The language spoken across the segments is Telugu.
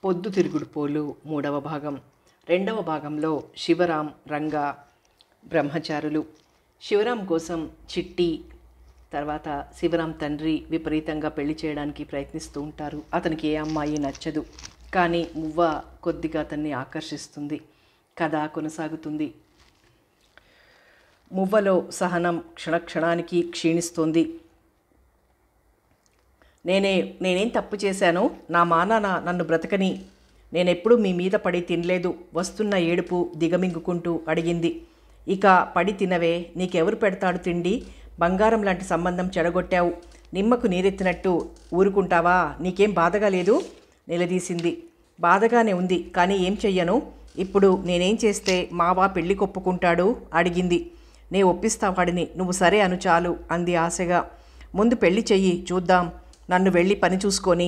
పొద్దుతిరుగుడు పోలు మూడవ భాగం. రెండవ భాగంలో శివరాం, రంగా బ్రహ్మచారులు. శివరాం కోసం చిట్టి తర్వాత శివరాం తండ్రి విపరీతంగా పెళ్లి చేయడానికి ప్రయత్నిస్తూ ఉంటారు. అతనికి ఏ అమ్మాయి నచ్చదు, కానీ మువ్వ కొద్దిగా అతన్ని ఆకర్షిస్తుంది. కథ కొనసాగుతుంది. మువ్వలో సహనం క్షణక్షణానికి క్షీణిస్తోంది. నేనేం తప్పు చేశాను? నా మానాన నన్ను బ్రతకని. నేనెప్పుడు మీ మీద పడి తినలేదు. వస్తున్న ఏడుపు దిగమింగుకుంటూ అడిగింది. ఇక పడి తినవే, నీకెవరు పెడతాడు తిండి? బంగారం లాంటి సంబంధం చెడగొట్టావు. నిమ్మకు నీరెత్తినట్టు ఊరుకుంటావా? నీకేం బాధగా లేదు? నిలదీసింది. బాధగానే ఉంది, కానీ ఏం చెయ్యను? ఇప్పుడు నేనేం చేస్తే మావా పెళ్లి కొప్పుకుంటాడు? అడిగింది. నే ఒప్పిస్తా వాడిని, నువ్వు సరే అను చాలు అంది ఆశగా. ముందు పెళ్లి చెయ్యి చూద్దాం. నన్ను వెళ్ళి పని చూసుకొని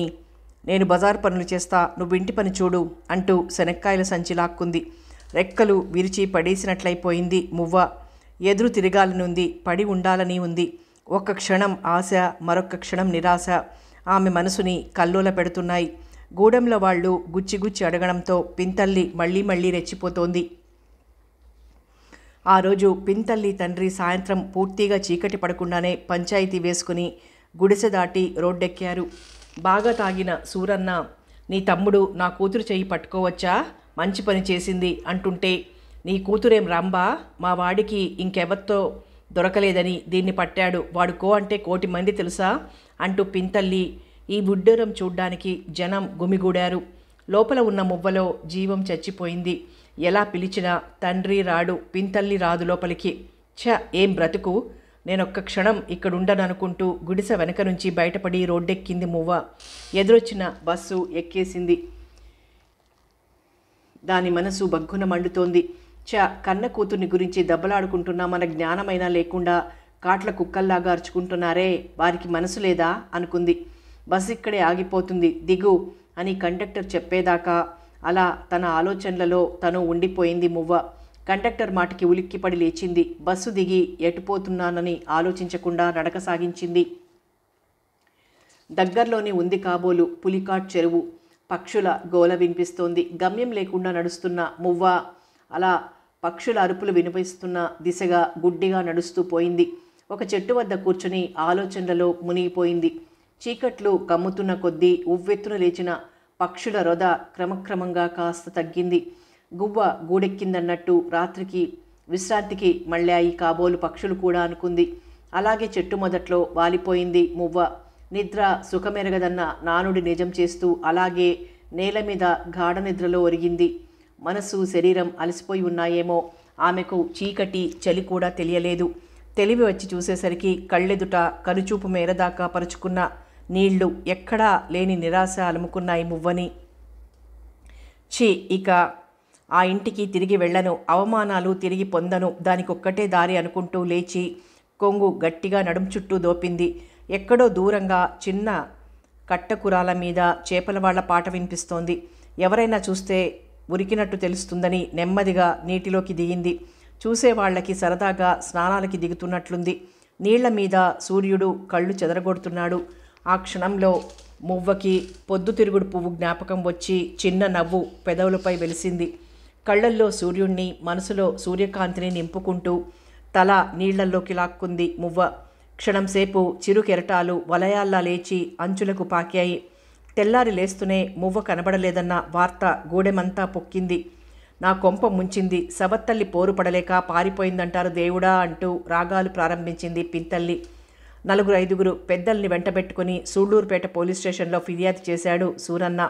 నేను బజారు పనులు చేస్తా, నువ్వు ఇంటి పని చూడు అంటూ శనక్కాయల సంచి లాక్కుంది. రెక్కలు విరిచి పడేసినట్లయిపోయింది మువ్వ. ఎదురు తిరగాలనుంది, పడి ఉండాలని ఉంది. ఒక్క క్షణం ఆశ, మరొక్క క్షణం నిరాశ ఆమె మనసుని కల్లోల పెడుతున్నాయి. గూడెంలో వాళ్ళు గుచ్చి అడగడంతో పింతల్లి మళ్ళీ రెచ్చిపోతోంది. ఆ రోజు పింతల్లి తండ్రి సాయంత్రం పూర్తిగా చీకటి పడకుండానే పంచాయతీ వేసుకుని గుడిసె దాటి రోడ్డెక్కారు. బాగా తాగిన సూరన్న, నీ తమ్ముడు నా కూతురు చెయ్యి పట్టుకోవచ్చా? మంచి పని చేసింది అంటుంటే, నీ కూతురేం రంబా? మా వాడికి ఇంకెవరితో దొరకలేదని దీన్ని పట్టాడు. వాడుకో అంటే 1,000,000 మంది తెలుసా అంటూ పింతల్లి ఈ బుడ్డూరం చూడ్డానికి జనం గుమిగూడారు. లోపల ఉన్న మువ్వలో జీవం చచ్చిపోయింది. ఎలా పిలిచినా తండ్రి రాడు, పింతల్లి రాదు లోపలికి. ఏం బ్రతుకు! నేనొక్క క్షణం ఇక్కడుండననుకుంటూ గుడిసె వెనక నుంచి బయటపడి రోడ్డెక్కింది మువ్వ. ఎదురొచ్చిన బస్సు ఎక్కేసింది. దాని మనసు బగ్గున మండుతోంది. కన్న కూతుర్ని గురించి దెబ్బలాడుకుంటున్నా మన జ్ఞానమైనా లేకుండా కాట్ల కుక్కల్లాగా అరుచుకుంటున్నారే, వారికి మనసు లేదా అనుకుంది. బస్సు ఇక్కడే ఆగిపోతుంది, దిగు అని కండక్టర్ చెప్పేదాకా అలా తన ఆలోచనలలో తను ఉండిపోయింది మువ్వ. కండక్టర్ మాటకి ఉలిక్కిపడి లేచింది. బస్సు దిగి ఎటుపోతున్నానని ఆలోచించకుండా నడక సాగించింది. దగ్గరలోనే ఉంది కాబోలు పులికాట్ చెరువు. పక్షుల గోల వినిపిస్తోంది. గమ్యం లేకుండా నడుస్తున్న మువ్వ అలా పక్షుల అరుపులు వినిపిస్తున్న దిశగా గుడ్డిగా నడుస్తూ పోయింది. ఒక చెట్టు వద్ద కూర్చుని ఆలోచనలలో మునిగిపోయింది. చీకట్లు కమ్ముతున్న కొద్దీ ఉవ్వెత్తున లేచిన పక్షుల రొద క్రమక్రమంగా కాస్త తగ్గింది. గువ్వ గూడెక్కిందన్నట్టు రాత్రికి విశ్రాంతికి మళ్ళాయి కాబోలు పక్షులు కూడా అనుకుంది. అలాగే చెట్టు మొదట్లో వాలిపోయింది మువ్వ. నిద్ర సుఖమెరగదన్న నానుడి నిజం చేస్తూ అలాగే నేల మీద గాఢ నిద్రలో ఒరిగింది. మనసు, శరీరం అలసిపోయి ఉన్నాయేమో. ఆమెకు చీకటి, చలి కూడా తెలియలేదు. తెలివి వచ్చి చూసేసరికి కళ్ళెదుట కనుచూపు మేరదాకా పరుచుకున్న నీళ్లు, ఎక్కడా లేని నిరాశ అలుముకున్నాయి మువ్వని. ఇక ఆ ఇంటికి తిరిగి వెళ్ళను, అవమానాలు తిరిగి పొందను, దానికొక్కటే దారి అనుకుంటూ లేచి కొంగు గట్టిగా నడుం చుట్టూ దోపింది. ఎక్కడో దూరంగా చిన్న కట్టకురాల మీద చేపల వాళ్ల పాట వినిపిస్తోంది. ఎవరైనా చూస్తే ఉరికినట్టు తెలుస్తుందని నెమ్మదిగా నీటిలోకి దిగింది. చూసేవాళ్లకి సరదాగా స్నానాలకి దిగుతున్నట్లుంది. నీళ్ల మీద సూర్యుడు కళ్ళు చెదరగొడుతున్నాడు. ఆ క్షణంలో మువ్వకి పొద్దుతిరుగుడు పువ్వు జ్ఞాపకం వచ్చి చిన్న నవ్వు పెదవులపై వెలిసింది. కళ్ళల్లో సూర్యుణ్ణి, మనసులో సూర్యకాంతిని నింపుకుంటూ తల నీళ్లల్లోకి లాక్కుంది మువ్వ. క్షణంసేపు చిరు కెరటాలు వలయాల్లా లేచి అంచులకు పాకాయి. తెల్లారి లేస్తూనే మువ్వ కనబడలేదన్న వార్త గూడెమంతా పొక్కింది. నా కొంప ముంచింది, సవత్తల్లి పోరు పడలేక పారిపోయిందంటారు దేవుడా అంటూ రాగాలు ప్రారంభించింది పింతల్లి. 4-5 పెద్దల్ని వెంటబెట్టుకుని సూళ్లూరుపేట పోలీస్ స్టేషన్లో ఫిర్యాదు చేశాడు సూరన్న.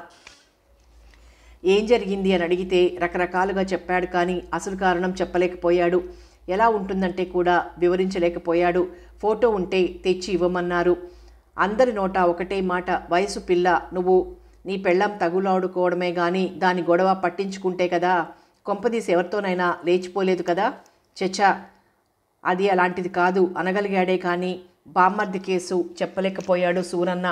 ఏం జరిగింది అని అడిగితే రకరకాలుగా చెప్పాడు, కానీ అసలు కారణం చెప్పలేకపోయాడు. ఎలా ఉంటుందంటే కూడా వివరించలేకపోయాడు. ఫోటో ఉంటే తెచ్చి ఇవ్వమన్నారు. అందరి నోట ఒకటే మాట, వయసు పిల్ల, నువ్వు నీ పెళ్ళం తగులాడుకోవడమే కానీ దాని గొడవ పట్టించుకుంటే కదా. కొంపదీసి ఎవరితోనైనా లేచిపోలేదు కదా. చచ్చా, అది అలాంటిది కాదు అనగలిగాడే కానీ బామ్మర్ది కేసు చెప్పలేకపోయాడు సూరన్న.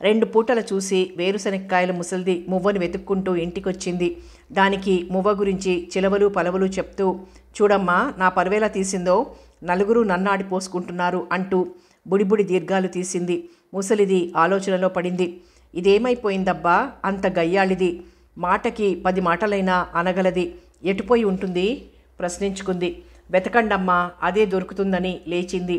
2 పూటల చూసి వేరుశనక్కాయల ముసల్ది మువ్వని వెతుక్కుంటూ ఇంటికొచ్చింది. దానికి మువ్వ గురించి చిలవలు పలవలు చెప్తూ, చూడమ్మా నా పరువేలా తీసిందో, 4 నన్నాడిపోసుకుంటున్నారు అంటూ బుడిబుడి దీర్ఘాలు తీసింది. ముసలిది ఆలోచనలో పడింది. ఇదేమైపోయిందబ్బా, అంత గయ్యాళిది, మాటకి 10 మాటలైనా అనగలది. ఎటుపోయి ఉంటుంది ప్రశ్నించుకుంది. వెతకండమ్మా, అదే దొరుకుతుందని లేచింది.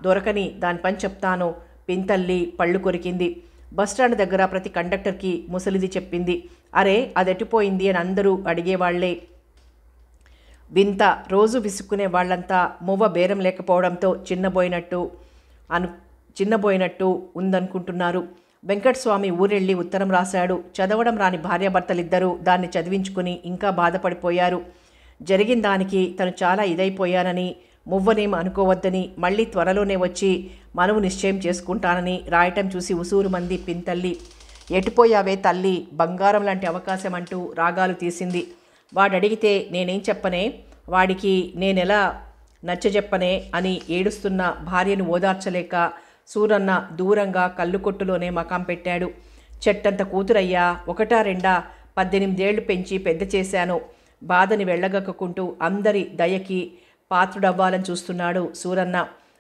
దొరకని దాని పని చెప్తాను. పింతల్లి పళ్ళు కొరికింది. బస్టాండ్ దగ్గర ప్రతి కండక్టర్కి ముసలిది చెప్పింది. అరే అదెటుపోయింది అని అందరూ అడిగేవాళ్లే. వింత, రోజు విసుక్కునే వాళ్ళంతా మువ్వ బేరం లేకపోవడంతో చిన్నబోయినట్టు ఉందనుకుంటున్నారు. వెంకటస్వామి ఊరెళ్ళి ఉత్తరం రాశాడు. చదవడం రాని భార్యాభర్తలిద్దరూ దాన్ని చదివించుకుని ఇంకా బాధపడిపోయారు. జరిగిన దానికి తను చాలా ఇదైపోయానని, మువ్వనేం అనుకోవద్దని, మళ్ళీ త్వరలోనే వచ్చి మనవు నిశ్చయం చేసుకుంటానని రాయటం చూసి ఉసూరు మంది పింతల్లి. ఎటుపోయావే తల్లి, బంగారం లాంటి అవకాశం అంటూ రాగాలు తీసింది. వాడడిగితే నేనేం చెప్పనే, వాడికి నేనెలా నచ్చజెప్పనే అని ఏడుస్తున్న భార్యను ఓదార్చలేక సూరన్న దూరంగా కళ్ళు కొట్టులోనే మకాం పెట్టాడు. చెట్టంత కూతురయ్యా, 1 2 18 ఏళ్లు పెంచి పెద్ద చేశాను. బాధని వెళ్ళగక్కుంటూ అందరి దయకి పాత్రుడవ్వాలని చూస్తున్నాడు సూరన్న.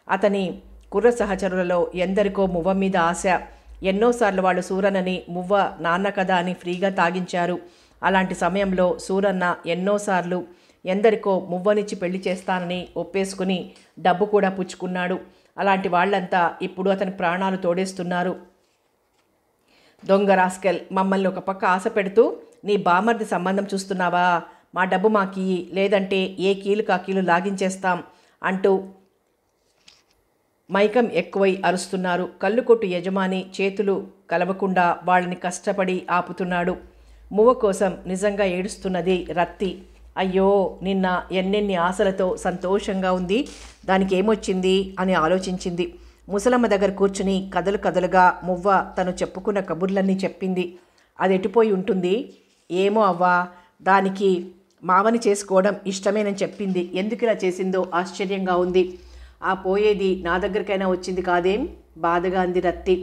అతని కుర్ర సహచరులలో ఎందరికో మువ్వ మీద ఆశ. ఎన్నోసార్లు వాళ్ళు సూరన్నని మువ్వ నాన్న కదా అని ఫ్రీగా తాగించారు. అలాంటి సమయంలో సూరన్న ఎన్నోసార్లు ఎందరికో మువ్వనిచ్చి పెళ్లి చేస్తానని ఒప్పేసుకుని డబ్బు కూడా పుచ్చుకున్నాడు. అలాంటి వాళ్ళంతా ఇప్పుడు అతని ప్రాణాలు తోడేస్తున్నారు. దొంగ రాస్కెల్, మమ్మల్ని ఒక పక్క ఆశ పెడుతూ నీ బామర్ది సంబంధం చూస్తున్నావా, మా డబ్బు మాకి, లేదంటే ఏ కీలు కాకీలు లాగించేస్తాం అంటూ మైకం ఎక్కువై అరుస్తున్నారు. కళ్ళు కొట్టు యజమాని చేతులు కలవకుండా వాళ్ళని కష్టపడి ఆపుతున్నాడు. మువ్వ కోసం నిజంగా ఏడుస్తున్నది రత్తి. అయ్యో, నిన్న ఎన్నెన్ని ఆశలతో సంతోషంగా ఉంది, దానికి ఏమొచ్చింది అని ఆలోచించింది. ముసలమ్మ దగ్గర కూర్చుని కదలుగా మువ్వ తను చెప్పుకున్న కబుర్లన్నీ చెప్పింది. అది ఎటుపోయి ఉంటుంది ఏమో అవ్వా, దానికి మావని చేసుకోవడం ఇష్టమేనని చెప్పింది. ఎందుకు ఇలా చేసిందో ఆశ్చర్యంగా ఉంది. ఆ పోయేది నా దగ్గరికైనా వచ్చింది కాదేం, బాధగా అంది రత్తి.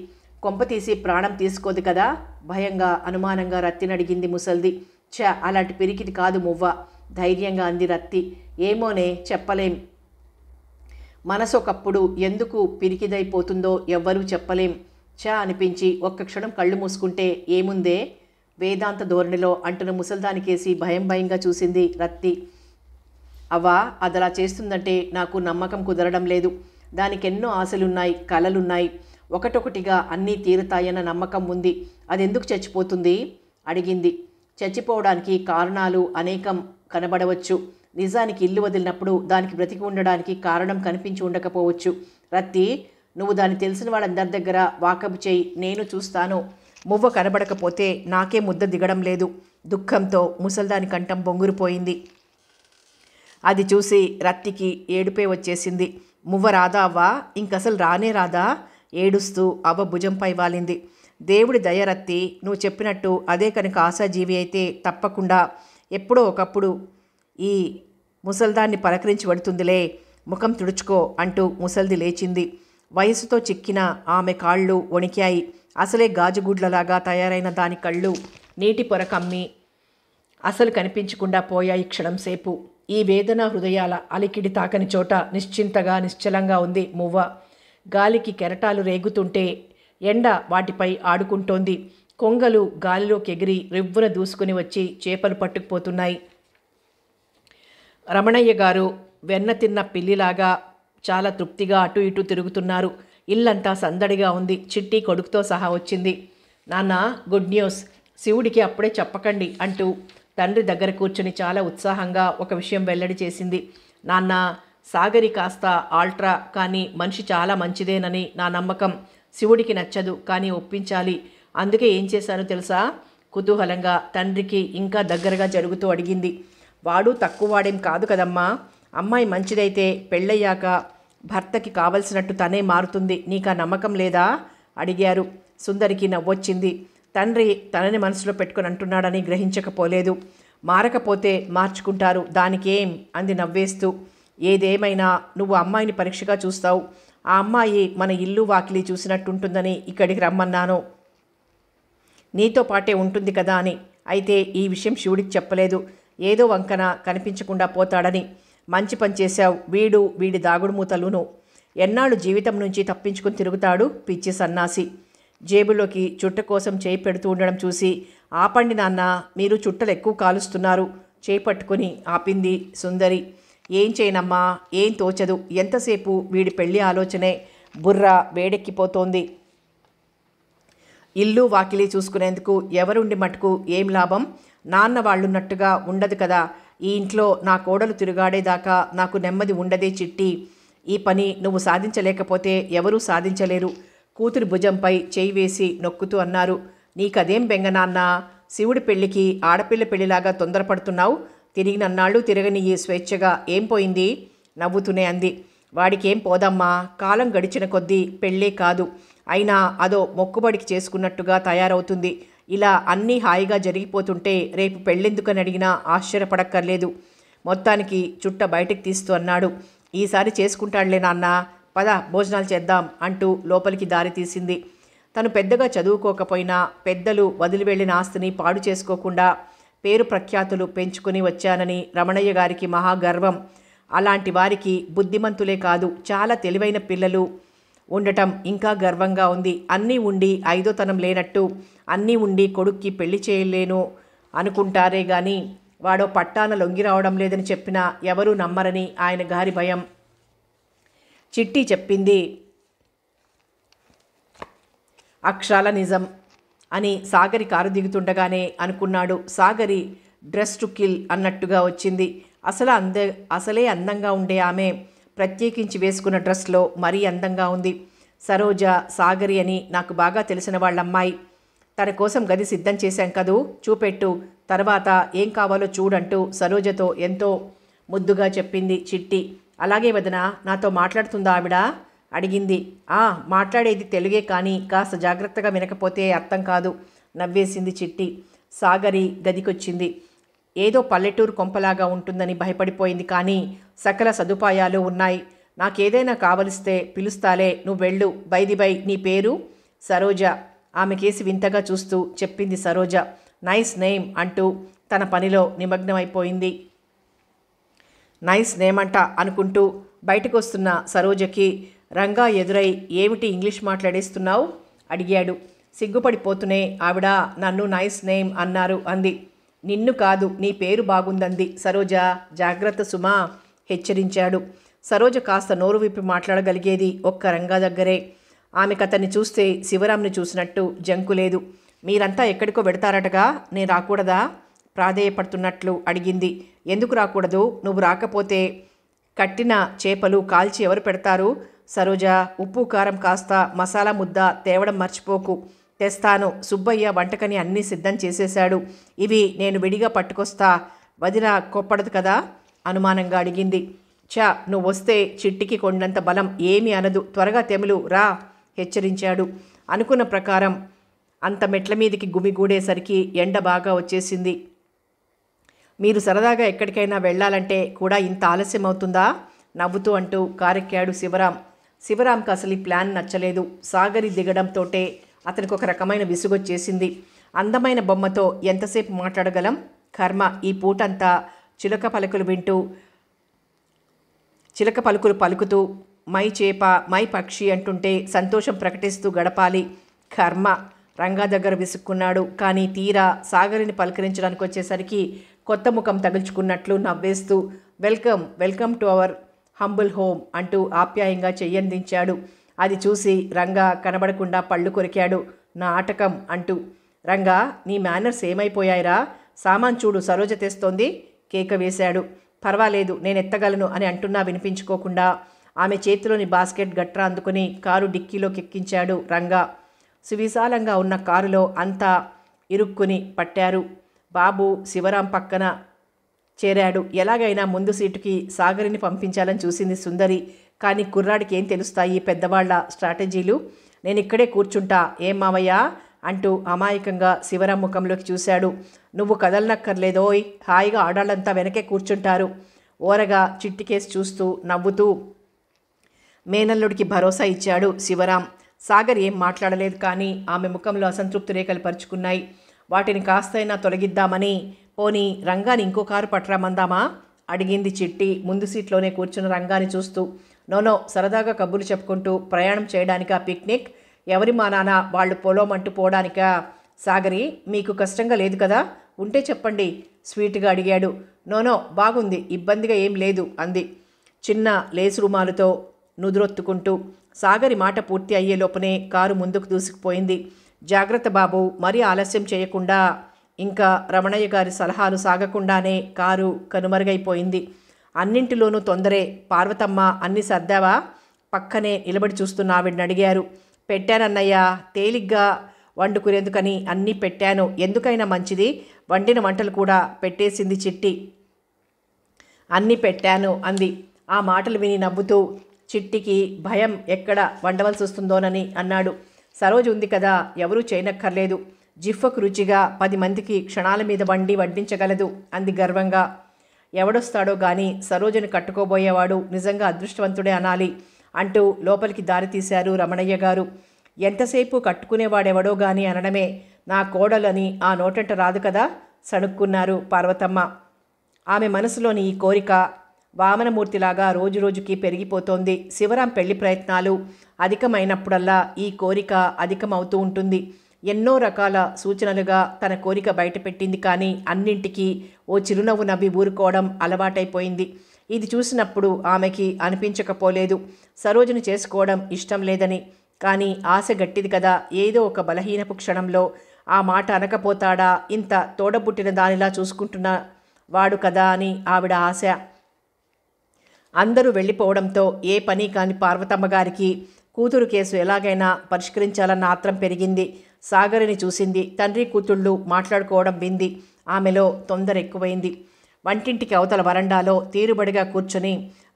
కొంప తీసి ప్రాణం తీసుకోదు కదా, భయంగా అనుమానంగా రత్తిని అడిగింది ముసల్ది. అలాంటి పిరికిది కాదు మువ్వ, ధైర్యంగా అంది రత్తి. ఏమోనే చెప్పలేం, మనసు ఒకప్పుడు ఎందుకు పిరికిదైపోతుందో ఎవ్వరూ చెప్పలేం. అనిపించి ఒక్క క్షణం కళ్ళు మూసుకుంటే ఏముందే, వేదాంత ధోరణిలో అంటున్న ముసల్దానికేసి భయంగా చూసింది రత్తి. అవ్వా, అదలా చేస్తుందంటే నాకు నమ్మకం కుదరడం లేదు. దానికెన్నో ఆశలున్నాయి, కలలున్నాయి, ఒకటొకటిగా అన్నీ తీరుతాయన్న నమ్మకం ఉంది. అదెందుకు చచ్చిపోతుంది అడిగింది. చచ్చిపోవడానికి కారణాలు అనేకం కనబడవచ్చు. నిజానికి ఇల్లు వదిలినప్పుడు దానికి బ్రతికి ఉండడానికి కారణం కనిపించి ఉండకపోవచ్చు. రత్తి, నువ్వు దాన్ని తెలిసిన వాళ్ళందరి దగ్గర వాకబు చేయి, నేను చూస్తాను. మువ్వ కనబడకపోతే నాకే ముద్ద దిగడం లేదు. దుఃఖంతో ముసల్దాని కంఠం బొంగురుపోయింది. అది చూసి రత్తికి ఏడుపే వచ్చేసింది. మువ్వ రాదా అవ్వా, ఇంకసలు రానే రాదా ఏడుస్తూ అవ్వ భుజంపై వాలింది. దేవుడి దయ రత్తి, నువ్వు చెప్పినట్టు అదే కనుక ఆశాజీవి అయితే తప్పకుండా ఎప్పుడో ఒకప్పుడు ఈ ముసల్దాన్ని పలకరించి పడుతుందిలే, ముఖం తుడుచుకో అంటూ ముసల్ది లేచింది. వయసుతో చిక్కిన ఆమె కాళ్ళు వణికాయి. అసలే గాజుగుడ్లలాగా తయారైన దాని కళ్ళు నీటి పొర కమ్మి అసలు కనిపించకుండా పోయాయి క్షణం సేపు. ఈ వేదన హృదయాల అలికిడి తాకని చోట నిశ్చింతగా నిశ్చలంగా ఉంది మువ్వ. గాలికి కెరటాలు రేగుతుంటే ఎండ వాటిపై ఆడుకుంటోంది. కొంగలు గాలిలోకి ఎగిరి రివ్వున దూసుకుని వచ్చి చేపలు పట్టుకుపోతున్నాయి. రమణయ్య గారు వెన్న తిన్న పిల్లిలాగా చాలా తృప్తిగా అటు ఇటు తిరుగుతున్నారు. ఇల్లంతా సందడిగా ఉంది. చిట్టి కొడుకుతో సహా వచ్చింది. నాన్న, గుడ్ న్యూస్, శివుడికి అప్పుడే చెప్పకండి అంటూ తండ్రి దగ్గర కూర్చుని చాలా ఉత్సాహంగా ఒక విషయం వెల్లడి చేసింది. నాన్న, సాగరి కాస్త ఆల్ట్రా, కానీ మనిషి చాలా మంచిదేనని నా నమ్మకం. శివుడికి నచ్చదు, కానీ ఒప్పించాలి. అందుకే ఏం చేశానో తెలుసా? కుతూహలంగా తండ్రికి ఇంకా దగ్గరగా జరుగుతూ అడిగింది. వాడు తక్కువ వాడేం కాదు కదమ్మా. అమ్మాయి మంచిదైతే పెళ్ళయ్యాక భర్తకి కావలసినట్టు తనే మారుతుంది. నీకా నమ్మకం లేదా అడిగారు. సుందరికి నవ్వొచ్చింది. తండ్రి తనని మనసులో పెట్టుకుని అంటున్నాడని గ్రహించకపోలేదు. మారకపోతే మార్చుకుంటారు, దానికేం అంది నవ్వేస్తూ. ఏదేమైనా నువ్వు అమ్మాయిని పరీక్షగా చూస్తావు. ఆ అమ్మాయి మన ఇల్లు వాకిలి చూసినట్టుంటుందని ఇక్కడికి రమ్మన్నాను. నీతో పాటే ఉంటుంది కదా అని. అయితే ఈ విషయం శివుడికి చెప్పలేదు, ఏదో వంకన కనిపించకుండా పోతాడని. మంచి పని చేశావు. వీడి దాగుడు మూతలును. ఎన్నాళ్ళు జీవితం నుంచి తప్పించుకుని తిరుగుతాడు పిచ్చి సన్నాసి. జేబులోకి చుట్ట కోసం చేయి పెడుతూ ఉండడం చూసి ఆపండి నాన్న, మీరు చుట్టలు ఎక్కువ కాలుస్తున్నారు. చేపట్టుకుని ఆపింది సుందరి. ఏం చేయనమ్మా, ఏం తోచదు. ఎంతసేపు వీడి పెళ్లి ఆలోచనే. బుర్ర వేడెక్కిపోతోంది. ఇల్లు వాకిలి చూసుకునేందుకు ఎవరుండి మటుకు ఏం లాభం? నాన్న వాళ్ళున్నట్టుగా ఉండదు కదా. ఈ ఇంట్లో నా కోడలు తిరుగాడేదాకా నాకు నెమ్మది ఉండదే చిట్టి. ఈ పని నువ్వు సాధించలేకపోతే ఎవరూ సాధించలేరు. కూతురి భుజంపై చేయి వేసి నొక్కుతూ అన్నారు. నీకదేం బెంగ నాన్న? శివుడి పెళ్లికి ఆడపిల్ల పెళ్లిలాగా తొందరపడుతున్నావు. తిరిగినన్నాళ్ళు తిరగనియ్యి స్వేచ్ఛగా. ఏం పోయింది? నవ్వుతూనే అంది. వాడికేం పోదమ్మా, కాలం గడిచిన కొద్దీ పెళ్ళే కాదు, అయినా అదో మొక్కుబడికి చేసుకున్నట్టుగా తయారవుతుంది. ఇలా అన్నీ హాయిగా జరిగిపోతుంటే రేపు పెళ్ళెందుకని అడిగినా ఆశ్చర్యపడక్కర్లేదు. మొత్తానికి చుట్ట బయటికి తీస్తూ అన్నాడు. ఈసారి చేసుకుంటాడులే నాన్న, పద భోజనాలు చేద్దాం అంటూ లోపలికి దారి తీసింది. తను పెద్దగా చదువుకోకపోయినా పెద్దలు వదిలి వెళ్ళిన ఆస్తిని పాడు చేసుకోకుండా పేరు ప్రఖ్యాతులు పెంచుకుని వచ్చానని రమణయ్య గారికి మహాగర్వం. అలాంటి వారికి బుద్ధిమంతులే కాదు, చాలా తెలివైన పిల్లలు ఉండటం ఇంకా గర్వంగా ఉంది. అన్నీ ఉండి ఐదోతనం లేనట్టు, అన్నీ ఉండి కొడుక్కి పెళ్లి చేయలేను అనుకుంటారే గాని వాడో పట్టాన లొంగి రావడం లేదని చెప్పినా ఎవరూ నమ్మరని ఆయన గారి భయం. చిట్టి చెప్పింది అక్షరాల నిజం అని సాగరి కారు దిగుతుండగానే అనుకున్నాడు. సాగరి డ్రెస్ టు కిల్ అన్నట్టుగా వచ్చింది. అసలే అందంగా ఉండే ఆమె ప్రత్యేకించి వేసుకున్న డ్రెస్లో మరీ అందంగా ఉంది. సరోజ సాగరి అని నాకు బాగా తెలిసిన వాళ్ళమ్మాయి. తన కోసం గది సిద్ధం చేశాం కదూ, చూపెట్టు, తర్వాత ఏం కావాలో చూడంటూ సరోజతో ఎంతో ముద్దుగా చెప్పింది చిట్టి. అలాగే వదిన, నాతో మాట్లాడుతుందా ఆవిడ అడిగింది. మాట్లాడేది తెలుగే కానీ కాస్త జాగ్రత్తగా వినకపోతే అర్థం కాదు నవ్వేసింది చిట్టి. సాగరి గదికొచ్చింది. ఏదో పల్లెటూరు కొంపలాగా ఉంటుందని భయపడిపోయింది, కానీ సకల సదుపాయాలు ఉన్నాయి. నాకేదైనా కావలిస్తే పిలుస్తాలే, నువ్వు వెళ్ళు. బై నీ పేరు? సరోజ. ఆమె కేసి వింతగా చూస్తూ చెప్పింది సరోజ. నైస్ నేమ్ అంటూ తన పనిలో నిమగ్నమైపోయింది. నైస్ నేమ్ అంట అనుకుంటూ బయటకు వస్తున్న సరోజకి రంగా ఎదురై ఏమిటి ఇంగ్లీష్ మాట్లాడేస్తున్నావు అడిగాడు. సిగ్గుపడిపోతూనే ఆవిడ నన్ను నైస్ నేమ్ అన్నారు అంది. నిన్ను కాదు, నీ పేరు బాగుందంది సరోజ. జాగ్రత్త సుమా హెచ్చరించాడు. సరోజ కాస్త నోరు విప్పి మాట్లాడగలిగేది ఒక్క రంగా దగ్గరే. ఆమెకు అతన్ని చూస్తే శివరాంని చూసినట్టు జంకులేదు. మీరంతా ఎక్కడికో వెడతారటగా, నేను రాకూడదా ప్రాధేయపడుతున్నట్లు అడిగింది. ఎందుకు రాకూడదు? నువ్వు రాకపోతే కట్టిన చేపలు కాల్చి ఎవరు పెడతారు? సరోజ, ఉప్పు కారం కాస్త మసాలా ముద్ద తేవడం మర్చిపోకు. తెస్తాను. సుబ్బయ్య వంటకని అన్నీ సిద్ధం చేసేశాడు. ఇవి నేను విడిగా పట్టుకొస్తా. వదిన కొప్పడదు కదా అనుమానంగా అడిగింది. నువ్వు వస్తే చిట్టికి కొండంత బలం ఏమీ అనదు. త్వరగా తెములు రా హెచ్చరించాడు. అనుకున్న ప్రకారం అంత మెట్ల మీదికి గుమిగూడేసరికి ఎండ బాగా వచ్చేసింది. మీరు సరదాగా ఎక్కడికైనా వెళ్ళాలంటే కూడా ఇంత ఆలస్యం అవుతుందా నవ్వుతూ అంటూ కారెక్కాడు శివరాం. శివరాంకి అసలు ఈ ప్లాన్ నచ్చలేదు. సాగరి దిగడంతోటే అతనికి ఒక రకమైన విసుగొచ్చేసింది. అందమైన బొమ్మతో ఎంతసేపు మాట్లాడగలం? కర్మ, ఈ పూటంతా చిలక పలుకులు పలుకుతూ మై చేప మై పక్షి అంటుంటే సంతోషం ప్రకటిస్తూ గడపాలి. కర్మ, రంగా దగ్గర విసుక్కున్నాడు. కానీ తీరా సాగరిని పలకరించడానికి వచ్చేసరికి కొత్త ముఖం తగుల్చుకున్నట్లు నవ్వేస్తూ welcome to our humble home అంటూ ఆప్యాయంగా చెయ్యందించాడు. అది చూసి రంగా కనబడకుండా పళ్ళు కొరికాడు. నా ఆటకం అంటూ. రంగా, నీ మేనర్స్ ఏమైపోయాయిరా? సామాన్ చూడు, సరోజ తెస్తోంది కేక వేశాడు. పర్వాలేదు, నేను ఎత్తగలను అని అంటున్నా వినిపించుకోకుండా ఆమె చేతిలోని బాస్కెట్ గట్రా అందుకుని కారు డిక్కీలోకి ఎక్కించాడు రంగా. సువిశాలంగా ఉన్న కారులో అంతా ఇరుక్కుని పట్టారు. బాబు శివరాం పక్కన చేరాడు. ఎలాగైనా ముందు సీటుకి సాగరిని పంపించాలని చూసింది సుందరి. కానీ కుర్రాడికి ఏం తెలుస్తాయి పెద్దవాళ్ల స్ట్రాటజీలు? నేను ఇక్కడే కూర్చుంటా, ఏం మావయ్యా అంటూ అమాయకంగా శివరాం ముఖంలోకి చూశాడు. నువ్వు కదలనక్కర్లేదోయ్, హాయిగా ఆడాళ్ళంతా వెనకే కూర్చుంటారు. ఓరగా చిట్టికేసి చూస్తూ నవ్వుతూ మేనల్లుడికి భరోసా ఇచ్చాడు శివరాం. సాగర్ ఏం మాట్లాడలేదు, కానీ ఆమె ముఖంలో అసంతృప్తి రేఖలు పరుచుకున్నాయి. వాటిని కాస్తైనా తొలగిద్దామని, పోనీ రంగాని ఇంకో కారు పట్టరామందామా అడిగింది చిట్టి ముందు సీట్లోనే కూర్చున్న రంగాని చూస్తూ. నోనో, సరదాగా కబుర్లు చెప్పుకుంటూ ప్రయాణం చేయడానికా పిక్నిక్? ఎవరి మా నాన్న వాళ్ళు పొలం అంటూ పోవడానికా? సాగరి, మీకు కష్టంగా లేదు కదా? ఉంటే చెప్పండి స్వీట్గా అడిగాడు. నోనో, బాగుంది, ఇబ్బందిగా ఏం లేదు అంది చిన్న లేసు రుమాలుతో నుదురొత్తుకుంటూ. సాగరి మాట పూర్తి అయ్యేలోపునే కారు ముందుకు దూసుకుపోయింది. జాగ్రత్త బాబు, మరీ ఆలస్యం చేయకుండా. ఇంకా రమణయ్య గారి సలహాలు సాగకుండానే కారు కనుమరుగైపోయింది. అన్నింటిలోనూ తొందరే. పార్వతమ్మ, అన్ని సర్దావా? పక్కనే నిలబడి చూస్తున్న ఆవిడని అడిగారు. పెట్టానన్నయ్య, తేలిగ్గా వండుకునేందుకని అన్నీ పెట్టాను. ఎందుకైనా మంచిది, వండిన వంటలు కూడా పెట్టేసింది చిట్టి. అన్నీ పెట్టాను అంది. ఆ మాటలు విని నవ్వుతూ, చిట్టికి భయం ఎక్కడ వండవలసి వస్తుందోనని అన్నాడు. సరోజు ఉంది కదా, ఎవరూ చేయనక్కర్లేదు. జిఫ్ఫకు రుచిగా 10 మందికి క్షణాల మీద వండి వడ్డించగలదు అంది గర్వంగా. ఎవడొస్తాడో గాని సరోజని కట్టుకోబోయేవాడు నిజంగా అదృష్టవంతుడే అనాలి అంటూ లోపలికి దారి తీశారు రమణయ్య గారు. ఎంతసేపు కట్టుకునేవాడెవడో గాని అనడమే నా కోడలని ఆ నోటంట రాదు కదా, సణుక్కున్నారు పార్వతమ్మ. ఆమె మనసులోని ఈ కోరిక వామనమూర్తిలాగా రోజురోజుకి పెరిగిపోతోంది. శివరాం పెళ్లి ప్రయత్నాలు అధికమైనప్పుడల్లా ఈ కోరిక అధికమవుతూ ఉంటుంది. ఎన్నో రకాల సూచనలుగా తన కోరిక బయటపెట్టింది. కానీ అన్నింటికీ ఓ చిరునవ్వు నవ్వి ఊరుకోవడం అలవాటైపోయింది. ఇది చూసినప్పుడు ఆమెకి అనిపించకపోలేదు సరోజను చేసుకోవడం ఇష్టం లేదని. కానీ ఆశ గట్టిది కదా, ఏదో ఒక బలహీనపు క్షణంలో ఆ మాట అనకపోతాడా, ఇంత తోడబుట్టిన దానిలా చూసుకుంటున్న వాడు కదా అని ఆవిడ ఆశ. అందరూ వెళ్ళిపోవడంతో ఏ పని కాని పార్వతమ్మ గారికి కూతురు కేసు ఎలాగైనా పరిష్కరించాలన్న ఆత్రం పెరిగింది. సాగరిని చూసింది. తండ్రి కూతుళ్ళు మాట్లాడుకోవడం వింది. ఆమెలో తొందర ఎక్కువైంది. వంటింటికి అవతల వరండాలో తీరుబడిగా కూర్చొని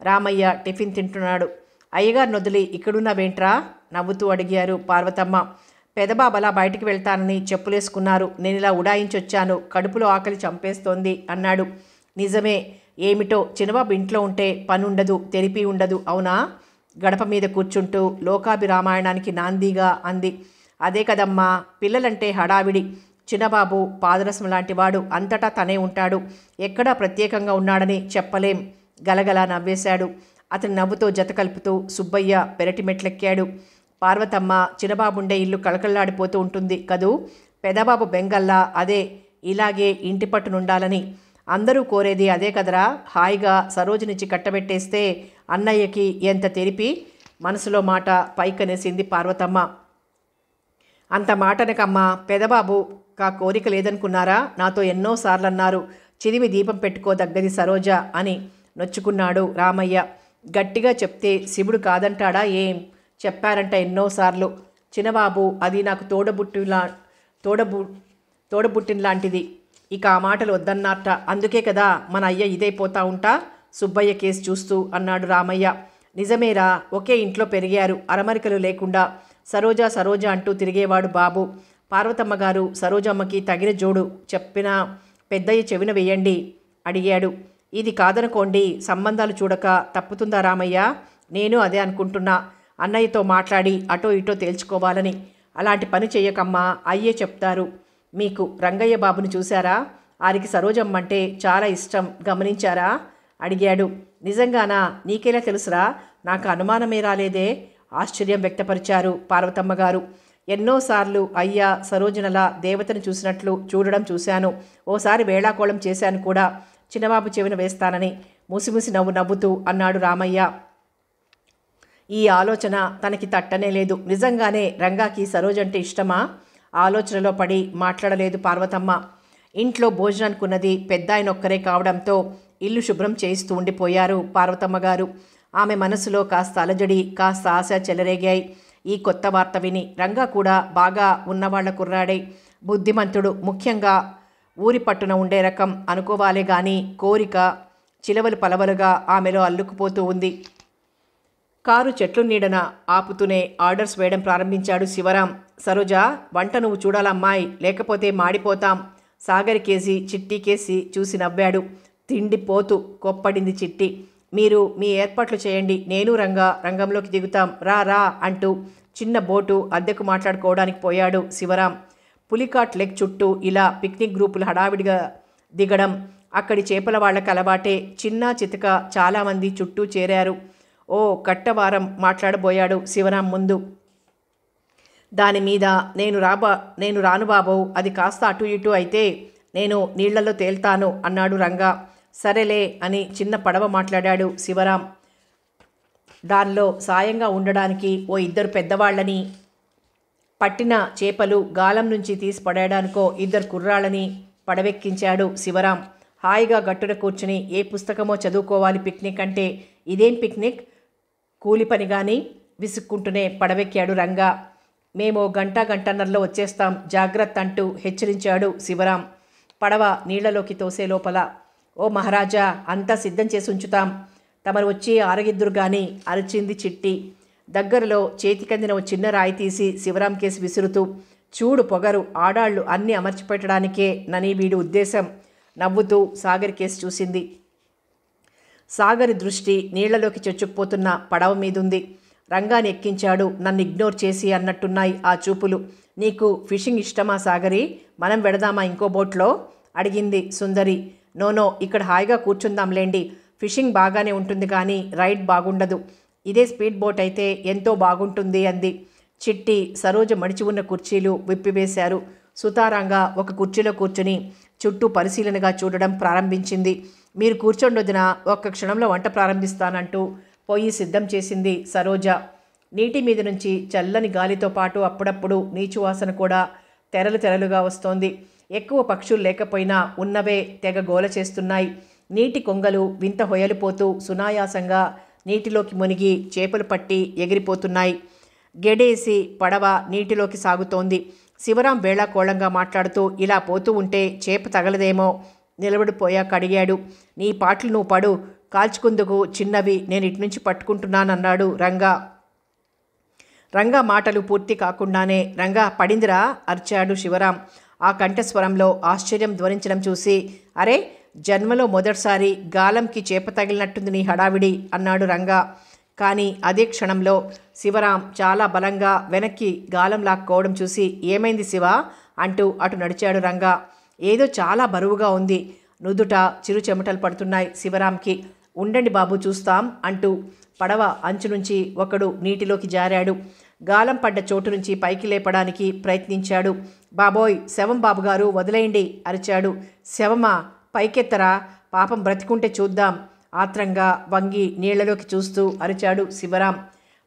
రామయ్య టిఫిన్ తింటున్నాడు. అయ్యగారిని వదిలి ఇక్కడున్నావేంట్రా నవ్వుతూ అడిగారు పార్వతమ్మ. పెదబాబలా బయటికి వెళ్తానని చెప్పులేసుకున్నారు. నేను ఇలా ఉడాయించొచ్చాను. కడుపులో ఆకలి చంపేస్తోంది అన్నాడు. నిజమే, ఏమిటో చిన్నబాబు ఇంట్లో ఉంటే పనుండదు, తెరిపి ఉండదు, అవునా? గడప మీద కూర్చుంటూ లోకాభిరామాయణానికి నాందీగా అంది. అదే కదమ్మా, పిల్లలంటే హడావిడి. చిన్నబాబు పాదరసం లాంటివాడు, అంతటా తనే ఉంటాడు. ఎక్కడా ప్రత్యేకంగా ఉన్నాడని చెప్పలేం. గలగలా నవ్వేశాడు. అతని నవ్వుతో జత కలుపుతూ సుబ్బయ్య పెరటి మెట్లెక్కాడు. పార్వతమ్మ, చిన్నబాబుండే ఇల్లు కళకళలాడిపోతూ ఉంటుంది కదూ. పెదబాబు బెంగల్లా అదే, ఇలాగే ఇంటి పట్టునుండాలని. అందరూ కోరేది అదే కదరా. హాయిగా సరోజనిచ్చి కట్టబెట్టేస్తే అన్నయ్యకి ఎంత తెరిపి. మనసులో మాట పైకనేసింది పార్వతమ్మ. అంత మాటనకమ్మా, పెదబాబు కా కోరిక లేదనుకున్నారా? నాతో ఎన్నోసార్లు అన్నారు, చిరిమి దీపం పెట్టుకోదగ్గది సరోజ అని నొచ్చుకున్నాడు రామయ్య. గట్టిగా చెప్తే శివుడు కాదంటాడా ఏం? చెప్పారంట ఎన్నోసార్లు. చిన్నబాబు అది నాకు తోడబుట్టిన లాంటిది. ఇక ఆ మాటలు వద్దన్నట్ట. అందుకే కదా మన అయ్య ఇదైపోతా ఉంటా సుబ్బయ్య కేసు చూస్తూ అన్నాడు రామయ్య. నిజమేరా, ఒకే ఇంట్లో పెరిగారు. అరమరికలు లేకుండా సరోజా సరోజా అంటూ తిరిగేవాడు బాబు. పార్వతమ్మ గారు సరోజమ్మకి తగిన జోడు చెప్పిన పెద్దయ్య చెవిన వెయ్యండి అడిగాడు. ఇది కాదనుకోండి, సంబంధాలు చూడక తప్పుతుందా రామయ్య? నేను అదే అనుకుంటున్నా. అన్నయ్యతో మాట్లాడి అటో ఇటో తేల్చుకోవాలని. అలాంటి పని చెయ్యకమ్మా, అయ్యే చెప్తారు. మీకు రంగయ్య బాబుని చూశారా? ఆరికి సరోజమ్మంటే చాలా ఇష్టం, గమనించారా అడిగాడు. నిజంగానా? నీకెలా తెలుసురా? నాకు అనుమానమే రాలేదే ఆశ్చర్యం వ్యక్తపరిచారు పార్వతమ్మ గారు. ఎన్నోసార్లు అయ్యా సరోజనలా దేవతను చూసినట్లు చూడడం చూశాను. ఓసారి వేళాకోళం చేశాను కూడా, చిన్నబాబు చెవిన వేస్తానని. ముసిముసి నవ్వుతూ అన్నాడు రామయ్య. ఈ ఆలోచన తనకి తట్టనే లేదు. నిజంగానే రంగాకి సరోజంటే ఇష్టమా? ఆలోచనలో పడి మాట్లాడలేదు పార్వతమ్మ. ఇంట్లో భోజనానికున్నది పెద్ద ఆయన ఒక్కరే కావడంతో ఇల్లు శుభ్రం చేయిస్తూ ఉండిపోయారు పార్వతమ్మ గారు. ఆమె మనసులో కాస్త అలజడి, కాస్త ఆశ చెలరేగాయి. ఈ కొత్త వార్త విని రంగా కూడా బాగా ఉన్నవాళ్ల కుర్రాడే, బుద్ధిమంతుడు, ముఖ్యంగా ఊరి పట్టున ఉండే రకం అనుకోవాలే గాని కోరిక చిలవలు పలవలుగా ఆమెలో అల్లుకుపోతూ ఉంది. కారు చెట్లు నీడన ఆపుతూనే ఆర్డర్స్ వేయడం ప్రారంభించాడు శివరాం. సరోజా, వంట నువ్వు చూడాలమ్మాయి, లేకపోతే మాడిపోతాం. సాగర్ కేసి చిట్టి కేసి చూసి నవ్వాడు. తిండి పోతు కొప్పడింది చిట్టి. మీరు మీ ఏర్పాట్లు చేయండి, నేను రంగంలోకి దిగుతాం, రా రా అంటూ చిన్న బోటు అద్దెకు మాట్లాడుకోవడానికి పోయాడు శివరాం. పులికాట్ లెక్ చుట్టూ ఇలా పిక్నిక్ గ్రూపులు హడావిడిగా దిగడం అక్కడి చేపల వాళ్లకు అలవాటే. చిన్న చితక చాలామంది చుట్టూ చేరారు. ఓ కట్టవారం మాట్లాడబోయాడు శివరాం ముందు. దాని మీద నేను రాను బాబు, అది కాస్త అటు ఇటు అయితే నేను నీళ్లలో తేల్తాను అన్నాడు రంగా. సరేలే అని చిన్న పడవ మాట్లాడాడు శివరాం. దానిలో సాయంగా ఉండడానికి ఓ ఇద్దరు పెద్దవాళ్ళని, పట్టిన చేపలు గాలం నుంచి తీసి పడేయడానికో ఇద్దరు కుర్రాళ్ళని పడవెక్కించాడు శివరాం. హాయిగా గట్టున కూర్చుని ఏ పుస్తకమో చదువుకోవాలి పిక్నిక్ అంటే. ఇదేం పిక్నిక్, కూలి పని కానీ విసుక్కుంటూనే పడవెక్కాడు రంగా. మేము గంటన్నరలో వచ్చేస్తాం, జాగ్రత్త అంటూ హెచ్చరించాడు శివరాం పడవ నీళ్లలోకి తోసే లోపల. ఓ మహారాజా, అంతా సిద్ధం చేసి ఉంచుతాం, తమరు వచ్చి ఆరగిద్దురు గాని అరిచింది చిట్టి. దగ్గరలో చేతికందిన ఓ చిన్న రాయి తీసి శివరాం కేసి విసురుతూ, చూడు పొగరు, ఆడాళ్ళు అన్నీ అమర్చిపెట్టడానికే నని వీడి ఉద్దేశం. నవ్వుతూ సాగర్ కేసి చూసింది. సాగరి దృష్టి నీళ్లలోకి చొచ్చుకుపోతున్న పడవ మీదుంది. రంగాన్ని ఎక్కించాడు. నన్ను ఇగ్నోర్ చేసి అన్నట్టున్నాయి ఆ చూపులు. నీకు ఫిషింగ్ ఇష్టమా సాగరి? మనం వెడదామా ఇంకో బోట్లో అడిగింది సుందరి. నోనో, ఇక్కడ హాయిగా కూర్చుందాంలేండి. ఫిషింగ్ బాగానే ఉంటుంది కానీ రైడ్ బాగుండదు. ఇదే స్పీడ్ బోట్ అయితే ఎంతో బాగుంటుంది అంది. చిట్టి, సరోజ మడిచి ఉన్న కుర్చీలు విప్పివేశారు. సుతారంగా ఒక కుర్చీలో కూర్చుని చుట్టూ పరిశీలనగా చూడడం ప్రారంభించింది. మీరు కూర్చోండొదిన, ఒక్క క్షణంలో వంట ప్రారంభిస్తానంటూ పొయ్యి సిద్ధం చేసింది సరోజ. నీటి మీద నుంచి చల్లని గాలితో పాటు అప్పుడప్పుడు నీచు వాసన కూడా తెరలుగా వస్తోంది. ఎక్కువ పక్షులు లేకపోయినా ఉన్నవే తెగ గోల చేస్తున్నాయి. నీటి కొంగలు వింత హొయలిపోతూ సునాయాసంగా నీటిలోకి మునిగి చేపలు పట్టి ఎగిరిపోతున్నాయి. గెడేసి పడవ నీటిలోకి సాగుతోంది. శివరాం వేళాకోళంగా మాట్లాడుతూ, ఇలా పోతూ ఉంటే చేప తగలదేమో నిలబడిపోయాక అడిగాడు. నీ పాటలు నువ్వు పడు, కాల్చుకుందుకు చిన్నవి, నేను ఇటునుంచి పట్టుకుంటున్నానన్నాడు రంగా. రంగా మాటలు పూర్తి కాకుండానే, రంగా పడిందిరా అరిచాడు శివరాం. ఆ కంఠస్వరంలో ఆశ్చర్యం ధ్వనించడం చూసి, అరే, జన్మలో మొదటిసారి గాలంకి చేప తగిలినట్టుంది నీ హడావిడి అన్నాడు రంగా. కానీ అదే క్షణంలో శివరాం చాలా బలంగా వెనక్కి గాలం లాక్కోవడం చూసి, ఏమైంది శివ అంటూ అటు నడిచాడు రంగా. ఏదో చాలా బరువుగా ఉంది. నుదుట చిరు చెమటలు పడుతున్నాయి శివరాంకి. ఉండండి బాబు చూస్తాం అంటూ పడవ అంచు నుంచి ఒకడు నీటిలోకి జారాడు. గాలం పడ్డ చోటు నుంచి పైకి లేపడానికి ప్రయత్నించాడు. బాబోయ్, శవం బాబుగారు, వదిలేయండి అరిచాడు. శవమా? పైకెత్తరా, పాపం బ్రతికుంటే చూద్దాం ఆత్రంగా వంగి నీళ్లలోకి చూస్తూ అరిచాడు శివరాం.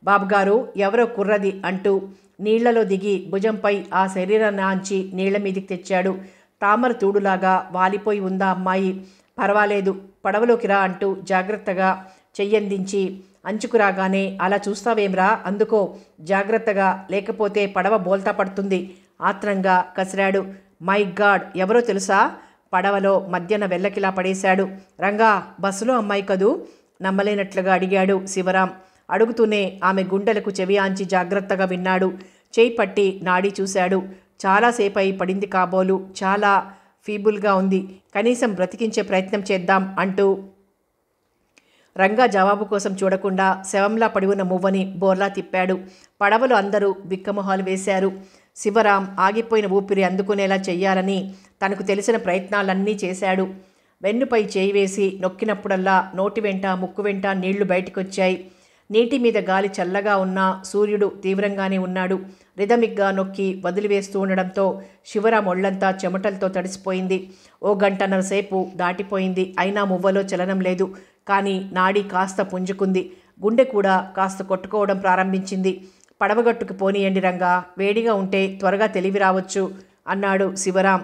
బాబుగారు, ఎవరో కుర్రది అంటూ నీళ్లలో దిగి భుజంపై ఆ శరీరాన్ని ఆంచి నీళ్ల మీదికి తెచ్చాడు. తామర తూడులాగా వాలిపోయి ఉందా అమ్మాయి? పర్వాలేదు, పడవలోకి రా అంటూ జాగ్రత్తగా చెయ్యందించి అంచుకు రాగానే, అలా చూస్తావేమ్రా, అందుకో జాగ్రత్తగా, లేకపోతే పడవ బోల్తా పడుతుంది ఆత్రంగా కసిరాడు. మై గాడ్, ఎవరో తెలుసా? పడవలో మధ్యన వెల్లకిలా పడేశాడు. రంగా, బస్సులో అమ్మాయి కదూ నమ్మలేనట్లుగా అడిగాడు శివరాం. అడుగుతూనే ఆమె గుండెలకు చెవి ఆంచి జాగ్రత్తగా విన్నాడు. చేయి పట్టి నాడి చూశాడు. చాలాసేపై పడింది కాబోలు, చాలా ఫీబుల్గా ఉంది, కనీసం బ్రతికించే ప్రయత్నం చేద్దాం అంటూ రంగా జవాబు కోసం చూడకుండా శవంలా పడి ఉన్న మువ్వని బోర్లా తిప్పాడు. పడవలు అందరూ బిక్కమొహాలు వేశారు. శివరాం ఆగిపోయిన ఊపిరి అందుకునేలా చెయ్యాలని తనకు తెలిసిన ప్రయత్నాలన్నీ చేశాడు. వెన్నుపై చేయి వేసి నొక్కినప్పుడల్లా నోటి వెంట ముక్కు వెంట నీళ్లు బయటకొచ్చాయి. నీటి మీద గాలి చల్లగా ఉన్నా సూర్యుడు తీవ్రంగానే ఉన్నాడు. రిథమిక్గా నొక్కి వదిలివేస్తూ ఉండడంతో శివరాం ఒళ్లంతా చెమటలతో తడిసిపోయింది. ఓ గంటన్నర సేపు దాటిపోయింది. అయినా మువ్వలో చలనం లేదు. కానీ నాడి కాస్త పుంజుకుంది. గుండె కూడా కాస్త కొట్టుకోవడం ప్రారంభించింది. పడవగట్టుకు పోనీయండి రంగా, వేడిగా ఉంటే త్వరగా తెలివి రావచ్చు అన్నాడు శివరాం.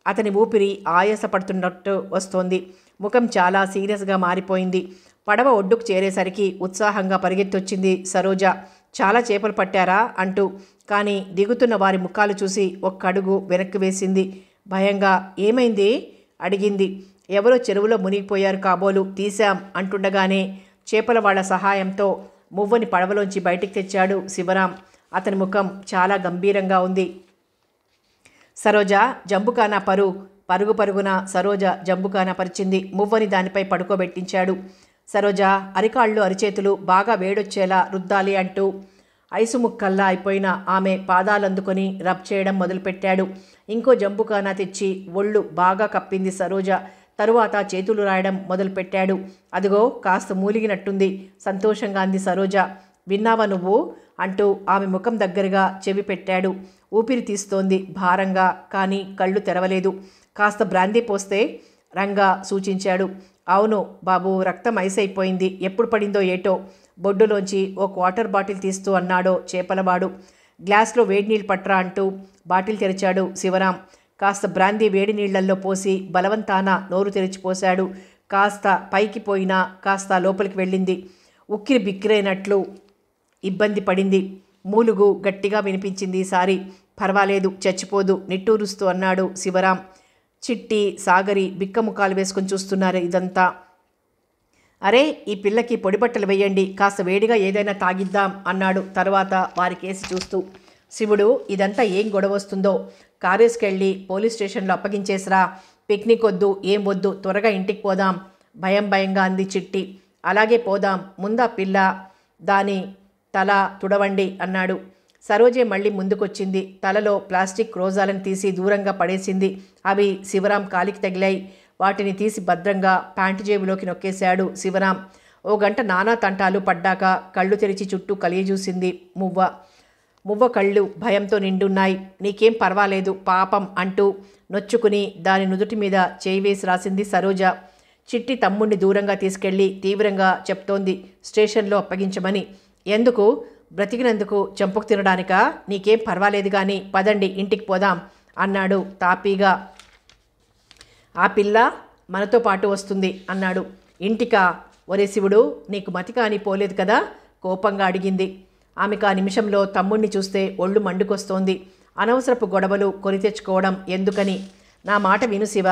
అతని ఊపిరి ఆయాసపడుతున్నట్టు వస్తోంది. ముఖం చాలా సీరియస్గా మారిపోయింది. పడవ ఒడ్డుకు చేరేసరికి ఉత్సాహంగా పరిగెత్తొచ్చింది సరోజ. చాలా చేపలు పట్టారా అంటూ. కానీ దిగుతున్న వారి ముఖాలు చూసి ఒక్క అడుగు వెనక్కి వేసింది. భయంగా, ఏమైంది అడిగింది. ఎవరో చెరువులో మునిగిపోయారు కాబోలు, తీశాం అంటుండగానే చేపల వాళ్ల సహాయంతో మువ్వని పడవలోంచి బయటికి తెచ్చాడు శివరాం. అతని ముఖం చాలా గంభీరంగా ఉంది. సరోజ, జంబుకానా పరుగున సరోజ జంబుకానా పరిచింది. మువ్వని దానిపై పడుకోబెట్టించాడు. సరోజ అరికాళ్ళు అరిచేతులు బాగా వేడొచ్చేలా రుద్దాలి అంటూ ఐసు ముక్కల్లా అయిపోయిన ఆమె పాదాలందుకొని రబ్ చేయడం మొదలుపెట్టాడు. ఇంకో జంబుకానా తెచ్చి ఒళ్ళు బాగా కప్పింది సరోజ. తరువాత చేతులు రాయడం మొదలుపెట్టాడు. అదిగో కాస్త మూలిగినట్టుంది సంతోషంగా అంది సరోజ. విన్నావా నువ్వు అంటూ ఆమె ముఖం దగ్గరగా చెవి పెట్టాడు. ఊపిరి తీస్తోంది భారంగా, కానీ కళ్ళు తెరవలేదు. కాస్త బ్రాందీ పోస్తే రంగా సూచించాడు. అవును బాబు, రక్తం ఐస్ అయిపోయింది. ఎప్పుడు పడిందో ఏటో. బొడ్డులోంచి ఓ క్వార్టర్ బాటిల్ తీస్తూ అన్నాడో చేపలవాడు. గ్లాస్లో వేడి నీళ్ళు పట్రా అంటూ బాటిల్ తెరిచాడు శివరాం. కాస్త బ్రాందీ వేడి నీళ్లల్లో పోసి బలవంతాన నోరు తెరిచిపోశాడు. కాస్త పైకి పోయినా కాస్త లోపలికి వెళ్ళింది. ఉక్కిరి బిక్కిరైనట్లు ఇబ్బంది పడింది. మూలుగు గట్టిగా వినిపించింది ఈసారి. పర్వాలేదు, చచ్చిపోదు నిట్టూరుస్తూ అన్నాడు శివరాం. చిట్టి సాగరి బిక్కముఖాలు వేసుకొని చూస్తున్నారు ఇదంతా. అరే, ఈ పిల్లకి పొడిబట్టలు వేయండి, కాస్త వేడిగా ఏదైనా తాగిద్దాం అన్నాడు తర్వాత వారి కేసి చూస్తూ. శివుడు, ఇదంతా ఏం గొడవ వస్తుందో. కారేసుకెళ్ళి పోలీస్ స్టేషన్లో అప్పగించేసిరా. పిక్నిక్ వద్దు, ఏం వద్దు, త్వరగా ఇంటికి పోదాం భయంగా అంది చిట్టి. అలాగే పోదాం, ముందా పిల్ల దాని తల తుడవండి అన్నాడు. సరోజే మళ్ళీ ముందుకొచ్చింది. తలలో ప్లాస్టిక్ రోజాలను తీసి దూరంగా పడేసింది. అవి శివరాం కాలికి తగిలాయి. వాటిని తీసి భద్రంగా ప్యాంటు జేబులోకి నొక్కేశాడు శివరాం. ఓ గంట నానా తంటాలు పడ్డాక కళ్ళు తెరిచి చుట్టూ కలియజూసింది మువ్వ కళ్ళు భయంతో నిండున్నాయి. నీకేం పర్వాలేదు పాపం అంటూ నొచ్చుకుని దాని నుదుటి మీద చేయి వేసి రాసింది సరోజ. చిట్టి తమ్ముణ్ణి దూరంగా తీసుకెళ్లి తీవ్రంగా చెప్తోంది స్టేషన్లో అప్పగించమని. ఎందుకు? బ్రతికినందుకు చంపుకు తినడానికా? నీకేం పర్వాలేదు కానీ పదండి ఇంటికి పోదాం అన్నాడు తాపీగా. ఆ పిల్ల మనతో పాటు వస్తుంది అన్నాడు. ఇంటికా? ఒరే శివుడు, నీకు మతి కాని పోలేదు కదా కోపంగా అడిగింది. ఆమెకు ఆ నిమిషంలో తమ్ముణ్ణి చూస్తే ఒళ్ళు మండుకొస్తోంది. అనవసరపు గొడవలు కొని తెచ్చుకోవడం ఎందుకని? నా మాట విను శివ,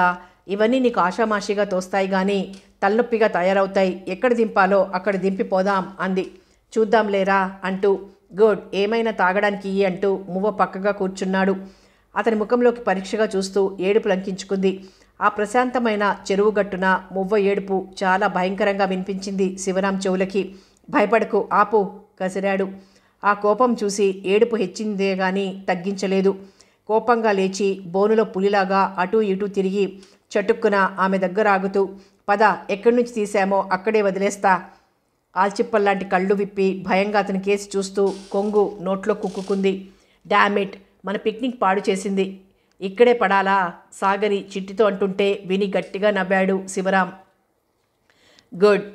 ఇవన్నీ నీకు ఆషామాషిగా తోస్తాయి కానీ తలనొప్పిగా తయారవుతాయి. ఎక్కడ దింపాలో అక్కడ దింపిపోదాం అంది. చూద్దాంలేరా అంటూ. గుడ్, ఏమైనా తాగడానికి అంటూ మువ్వ పక్కగా కూర్చున్నాడు. అతని ముఖంలోకి పరీక్షగా చూస్తూ ఏడుపు లంకించుకుంది. ఆ ప్రశాంతమైన చెరువు గట్టున మువ్వ ఏడుపు చాలా భయంకరంగా వినిపించింది శివరాం చెవులకి. భయపడకు, ఆపు కసిరాడు. ఆ కోపం చూసి ఏడుపు హెచ్చిందే గాని తగ్గించలేదు. కోపంగా లేచి బోనులో పులిలాగా అటూ ఇటూ తిరిగి చటుక్కున ఆమె దగ్గర ఆగుతూ, పద, ఎక్కడి నుంచి తీశామో అక్కడే వదిలేస్తా. ఆల్చిప్పల్లాంటి కళ్ళు విప్పి భయంగా అతని కేసి చూస్తూ కొంగు నోట్లో కుక్కుకుంది. డామిట్, మన పిక్నిక్ పాడు చేసింది. ఇక్కడే పడాలా? సాగరి చిట్టితో అంటుంటే విని గట్టిగా నవ్వాడు శివరాం. గుడ్,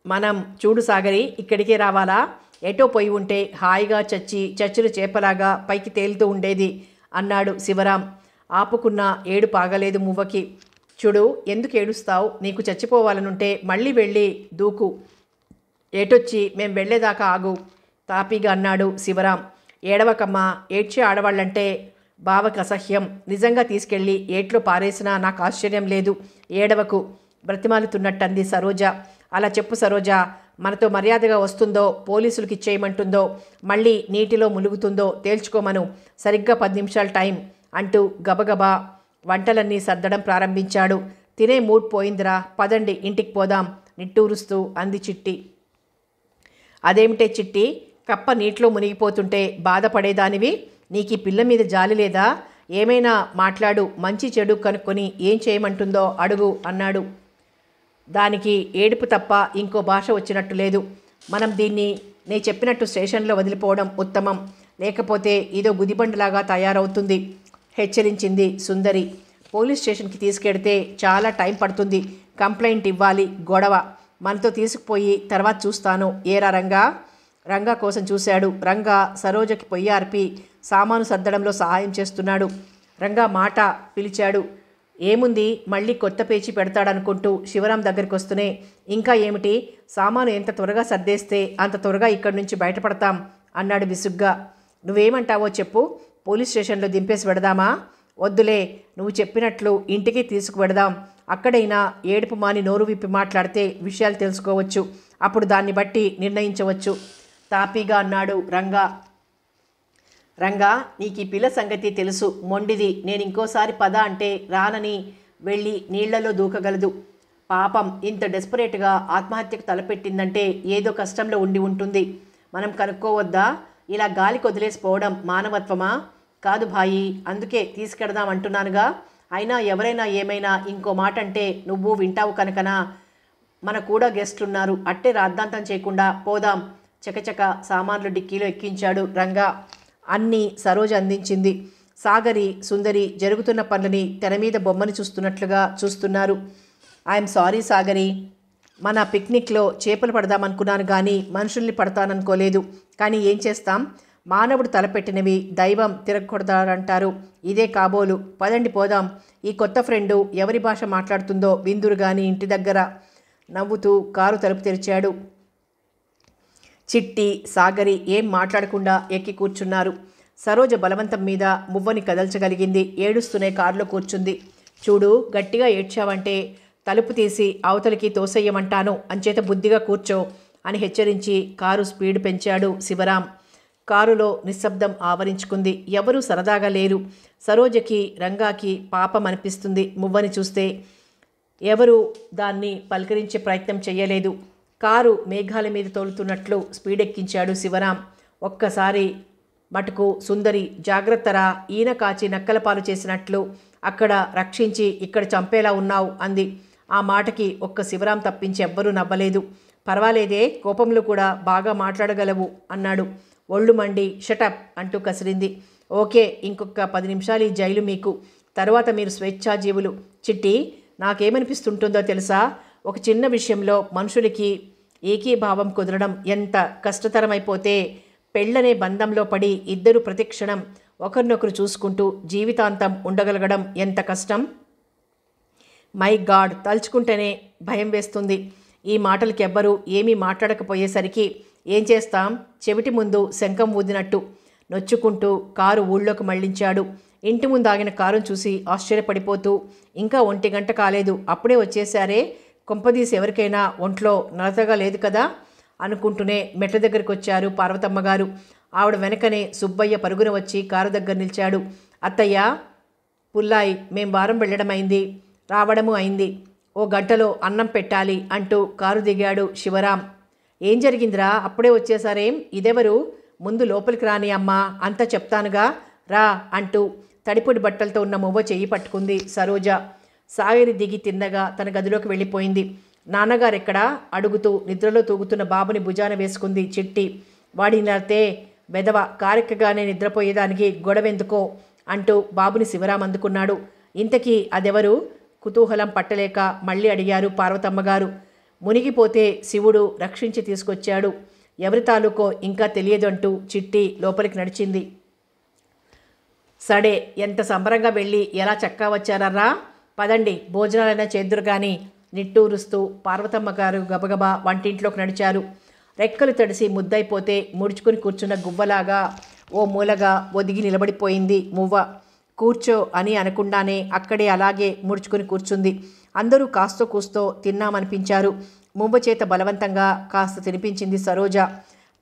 మనం చూడు సాగరి, ఇక్కడికే రావాలా? ఎటో పోయి ఉంటే హాయిగా చచ్చిన చేపలాగా పైకి తేలుతూ ఉండేది అన్నాడు శివరాం. ఆపుకున్న ఏడుపు ఆగలేదు మువ్వకి. చూడు, ఎందుకు ఏడుస్తావు? నీకు చచ్చిపోవాలనుంటే మళ్ళీ వెళ్ళి దూకు. ఏటొచ్చి మేం వెళ్ళేదాకా ఆగు తాపీగా అన్నాడు శివరాం. ఏడవకమ్మా, ఏడ్చే ఆడవాళ్ళంటే బావకి అసహ్యం. నిజంగా తీసుకెళ్ళి ఏట్లో పారేసినా నాకు ఆశ్చర్యం లేదు. ఏడవకు బ్రతిమాలుతున్నట్టంది సరోజ. అలా చెప్పు సరోజ, మనతో మర్యాదగా వస్తుందో పోలీసులకు ఇచ్చేయమంటుందో మళ్ళీ నీటిలో ములుగుతుందో తేల్చుకోమను. సరిగ్గా 10 నిమిషాలు టైం అంటూ గబగబా వంటలన్నీ సర్దడం ప్రారంభించాడు. తినే మూడ్ పోయిందిరా, పదండి ఇంటికి పోదాం నిట్టూరుస్తూ అంది చిట్టి. అదేమిటే చిట్టి, కప్ప నీటిలో మునిగిపోతుంటే బాధపడేదానివి? నీకు ఈ పిల్ల మీద జాలి లేదా? ఏమైనా మాట్లాడు, మంచి చెడు కనుక్కొని ఏం చేయమంటుందో అడుగు అన్నాడు. దానికి ఏడుపు తప్ప ఇంకో భాష వచ్చినట్టు లేదు. మనం దీన్ని నే చెప్పినట్టు స్టేషన్లో వదిలిపోవడం ఉత్తమం, లేకపోతే ఇదో గుదిబండులాగా తయారవుతుంది హెచ్చరించింది సుందరి. పోలీస్ స్టేషన్కి తీసుకెడితే చాలా టైం పడుతుంది. కంప్లైంట్ ఇవ్వాలి, గొడవ. మనతో తీసుకుపోయి తర్వాత చూస్తాను. ఏరా రంగా కోసం చూశాడు. రంగా సరోజకి పొయ్యి ఆర్పి సామాను సర్దడంలో సహాయం చేస్తున్నాడు. రంగా మాట పిలిచాడు. ఏముంది, మళ్ళీ కొత్త పేచి పెడతాడనుకుంటూ శివరాం దగ్గరికి వస్తూనే, ఇంకా ఏమిటి, సామాను ఎంత త్వరగా సర్దేస్తే అంత త్వరగా ఇక్కడి నుంచి బయటపడతాం అన్నాడు విసుగ్గా. నువ్వేమంటావో చెప్పు, పోలీస్ స్టేషన్లో దింపేసి పెడదామా? వద్దులే, నువ్వు చెప్పినట్లు ఇంటికి తీసుకువెడదాం. అక్కడైనా ఏడుపు మాని నోరు విప్పి మాట్లాడితే విషయాలు తెలుసుకోవచ్చు. అప్పుడు దాన్ని బట్టి నిర్ణయించవచ్చు తాపీగా అన్నాడు రంగా, నీకు ఈ పిల్ల సంగతి తెలుసు, మొండిది. నేను ఇంకోసారి పద అంటే రానని వెళ్ళి నీళ్లలో దూకగలదు. పాపం ఇంత డెస్పరేట్గా ఆత్మహత్యకు తలపెట్టిందంటే ఏదో కష్టంలో ఉండి ఉంటుంది. మనం కనుక్కోవద్దా? ఇలా గాలికి వదిలేసిపోవడం మానవత్వమా? కాదు భాయి, అందుకే తీసుకెడదాం అంటున్నానుగా. అయినా ఎవరైనా ఏమైనా ఇంకో మాట అంటే నువ్వు వింటావు కనుకనా. మన కూడా గెస్టులున్నారు, అట్టే రాద్ధాంతం చేయకుండా పోదాం. చకచక సామాన్లు డిక్కీలో ఎక్కించాడు రంగా. అన్నీ సరోజ అందించింది. సాగరి, సుందరి జరుగుతున్న పనులని తెర మీద బొమ్మని చూస్తున్నట్లుగా చూస్తున్నారు. ఐఎమ్ సారీ సాగరి, మన పిక్నిక్లో చేపలు పడదామనుకున్నాను కానీ మనుషుల్ని పడతాననుకోలేదు. కానీ ఏం చేస్తాం, మానవుడు తలపెట్టినవి దైవం తిరగకూడదంటారు. ఇదే కాబోలు. పదండి పోదాం. ఈ కొత్త ఫ్రెండు ఎవరి భాష మాట్లాడుతుందో విందురు గాని ఇంటి దగ్గర. నవ్వుతూ కారు తలుపు తెరిచాడు. చిట్టి, సాగరి ఏం మాట్లాడకుండా ఎక్కి కూర్చున్నారు. సరోజ బలవంతం మీద మువ్వని కదల్చగలిగింది. ఏడుస్తూనే కారులో కూర్చుంది. చూడు, గట్టిగా ఏడ్చావంటే తలుపు తీసి అవతలికి తోసెయ్యమంటాను, అంచేత బుద్ధిగా కూర్చో అని హెచ్చరించి కారు స్పీడ్ పెంచాడు శివరాం. కారులో నిశ్శబ్దం ఆవరించుకుంది. ఎవరూ సరదాగా లేరు. సరోజకి, రంగాకి పాపం అనిపిస్తుంది. మువ్వని చూస్తే ఎవరూ దాన్ని పలకరించే ప్రయత్నం చెయ్యలేదు. కారు మేఘాల మీద తోలుతున్నట్లు స్పీడ్ ఎక్కించాడు శివరాం. ఒక్కసారి మటుకు సుందరి, జాగ్రత్తరా, ఈయన కాచి నక్కల పాలు చేసినట్లు అక్కడ రక్షించి ఇక్కడ చంపేలా ఉన్నావు అంది. ఆ మాటకి ఒక్క శివరాం తప్పించి ఎవ్వరూ నవ్వలేదు. పర్వాలేదే, కోపంలో కూడా బాగా మాట్లాడగలవు అన్నాడు. ఒళ్ళు మండి షటప్ అంటూ కసిరింది. ఓకే, ఇంకొక 10 నిమిషాలు ఈ జైలు మీకు, తర్వాత మీరు స్వేచ్ఛాజీవులు. చిట్టి, నాకేమనిపిస్తుంటుందో తెలుసా, ఒక చిన్న విషయంలో మనుషులకి ఏకీభావం కుదరడం ఎంత కష్టతరమైపోతే పెళ్ళనే బంధంలో పడి ఇద్దరు ప్రతిక్షణం ఒకరినొకరు చూసుకుంటూ జీవితాంతం ఉండగలగడం ఎంత కష్టం. మై గాడ్, తలుచుకుంటేనే భయం వేస్తుంది. ఈ మాటలకి ఎవ్వరూ ఏమీ మాట్లాడకపోయేసరికి ఏం చేస్తాం, చెవిటి ముందు శంఖం ఊదినట్టు నొచ్చుకుంటూ కారు ఊళ్ళోకి మళ్లించాడు. ఇంటి ముందు ఆగిన కారును చూసి ఆశ్చర్యపడిపోతూ, ఇంకా 1 గంట కాలేదు, అప్పుడే వచ్చేశారే, కొంపదీసి ఎవరికైనా ఒంట్లో నలతగా లేదు కదా అనుకుంటూనే మెట్ల దగ్గరికి వచ్చారు పార్వతమ్మ గారు. ఆవిడ వెనకనే సుబ్బయ్య పరుగున వచ్చి కారు దగ్గర నిలిచాడు. అత్తయ్య, పుల్లాయి, మేం వారం వెళ్ళడమైంది, రావడము అయింది, ఓ గంటలో అన్నం పెట్టాలి అంటూ కారు దిగాడు శివరాం. ఏం జరిగిందిరా, అప్పుడే వచ్చేసారేం, ఇదెవరు, ముందు లోపలికి రాని అమ్మా, అంతా చెప్తానుగా రా అంటూ తడిపొడి బట్టలతో ఉన్న మువ్వ చెయ్యి పట్టుకుంది సరోజ. సాగరి దిగి తిన్నగా తన గదిలోకి వెళ్ళిపోయింది. నాన్నగారెక్కడా అడుగుతూ నిద్రలో తూగుతున్న బాబుని భుజాన వేసుకుంది చిట్టి. వాడినతే వెధవ, కారెక్కగానే నిద్రపోయేదానికి గొడవెందుకో అంటూ బాబుని శివరాం అందుకున్నాడు. ఇంతకీ అదెవరు, కుతూహలం పట్టలేక మళ్ళీ అడిగారు పార్వతమ్మగారు. మునిగిపోతే శివుడు రక్షించి తీసుకొచ్చాడు, ఎవరి తాలూకో ఇంకా తెలియదంటూ చిట్టి లోపలికి నడిచింది. సడే, ఎంత సంబరంగా వెళ్ళి ఎలా చక్కా వచ్చారర్రా, పదండి భోజనాలైనా చేద్దురు గాని నిట్టూరుస్తూ పార్వతమ్మ గారు గబగబా వంటింట్లోకి నడిచారు. రెక్కలు తడిసి ముద్దైపోతే ముడుచుకుని కూర్చున్న గువ్వలాగా ఓ మూలగా ఒదిగి నిలబడిపోయింది మువ్వ. కూర్చో అని అనకుండానే అక్కడే అలాగే ముడుచుకుని కూర్చుంది. అందరూ కాస్తో కూస్తో తిన్నామనిపించారు. మువ్వ చేత బలవంతంగా కాస్త తినిపించింది సరోజ.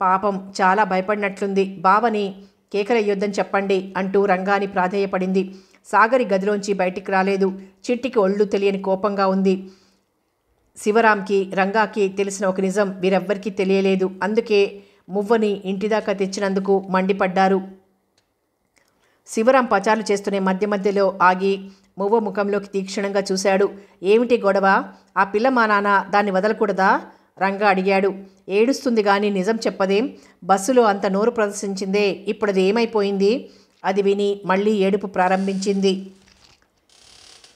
పాపం చాలా భయపడినట్లుంది. బావని కేకలయ్యొద్దని చెప్పండి అంటూ రంగాని ప్రాధేయపడింది. సాగరి గదిలోంచి బయటికి రాలేదు. చిట్టికి ఒళ్ళు తెలియని కోపంగా ఉంది. శివరాంకి, రంగాకి తెలిసిన ఒక నిజం వీరెవ్వరికీ తెలియలేదు. అందుకే మువ్వని ఇంటిదాకా తెచ్చినందుకు మండిపడ్డారు. శివరాం పచారులు చేస్తూనే మధ్య మధ్యలో ఆగి మువ్వ ముఖంలోకి తీక్షణంగా చూశాడు. ఏమిటి గొడవ, ఆ పిల్ల మా నాన్న దాన్ని వదలకూడదా రంగా అడిగాడు. ఏడుస్తుంది కానీ నిజం చెప్పదేం, బస్సులో అంత నోరు ప్రదర్శించిందే, ఇప్పుడు అది ఏమైపోయింది. అది విని మళ్ళీ ఏడుపు ప్రారంభించింది.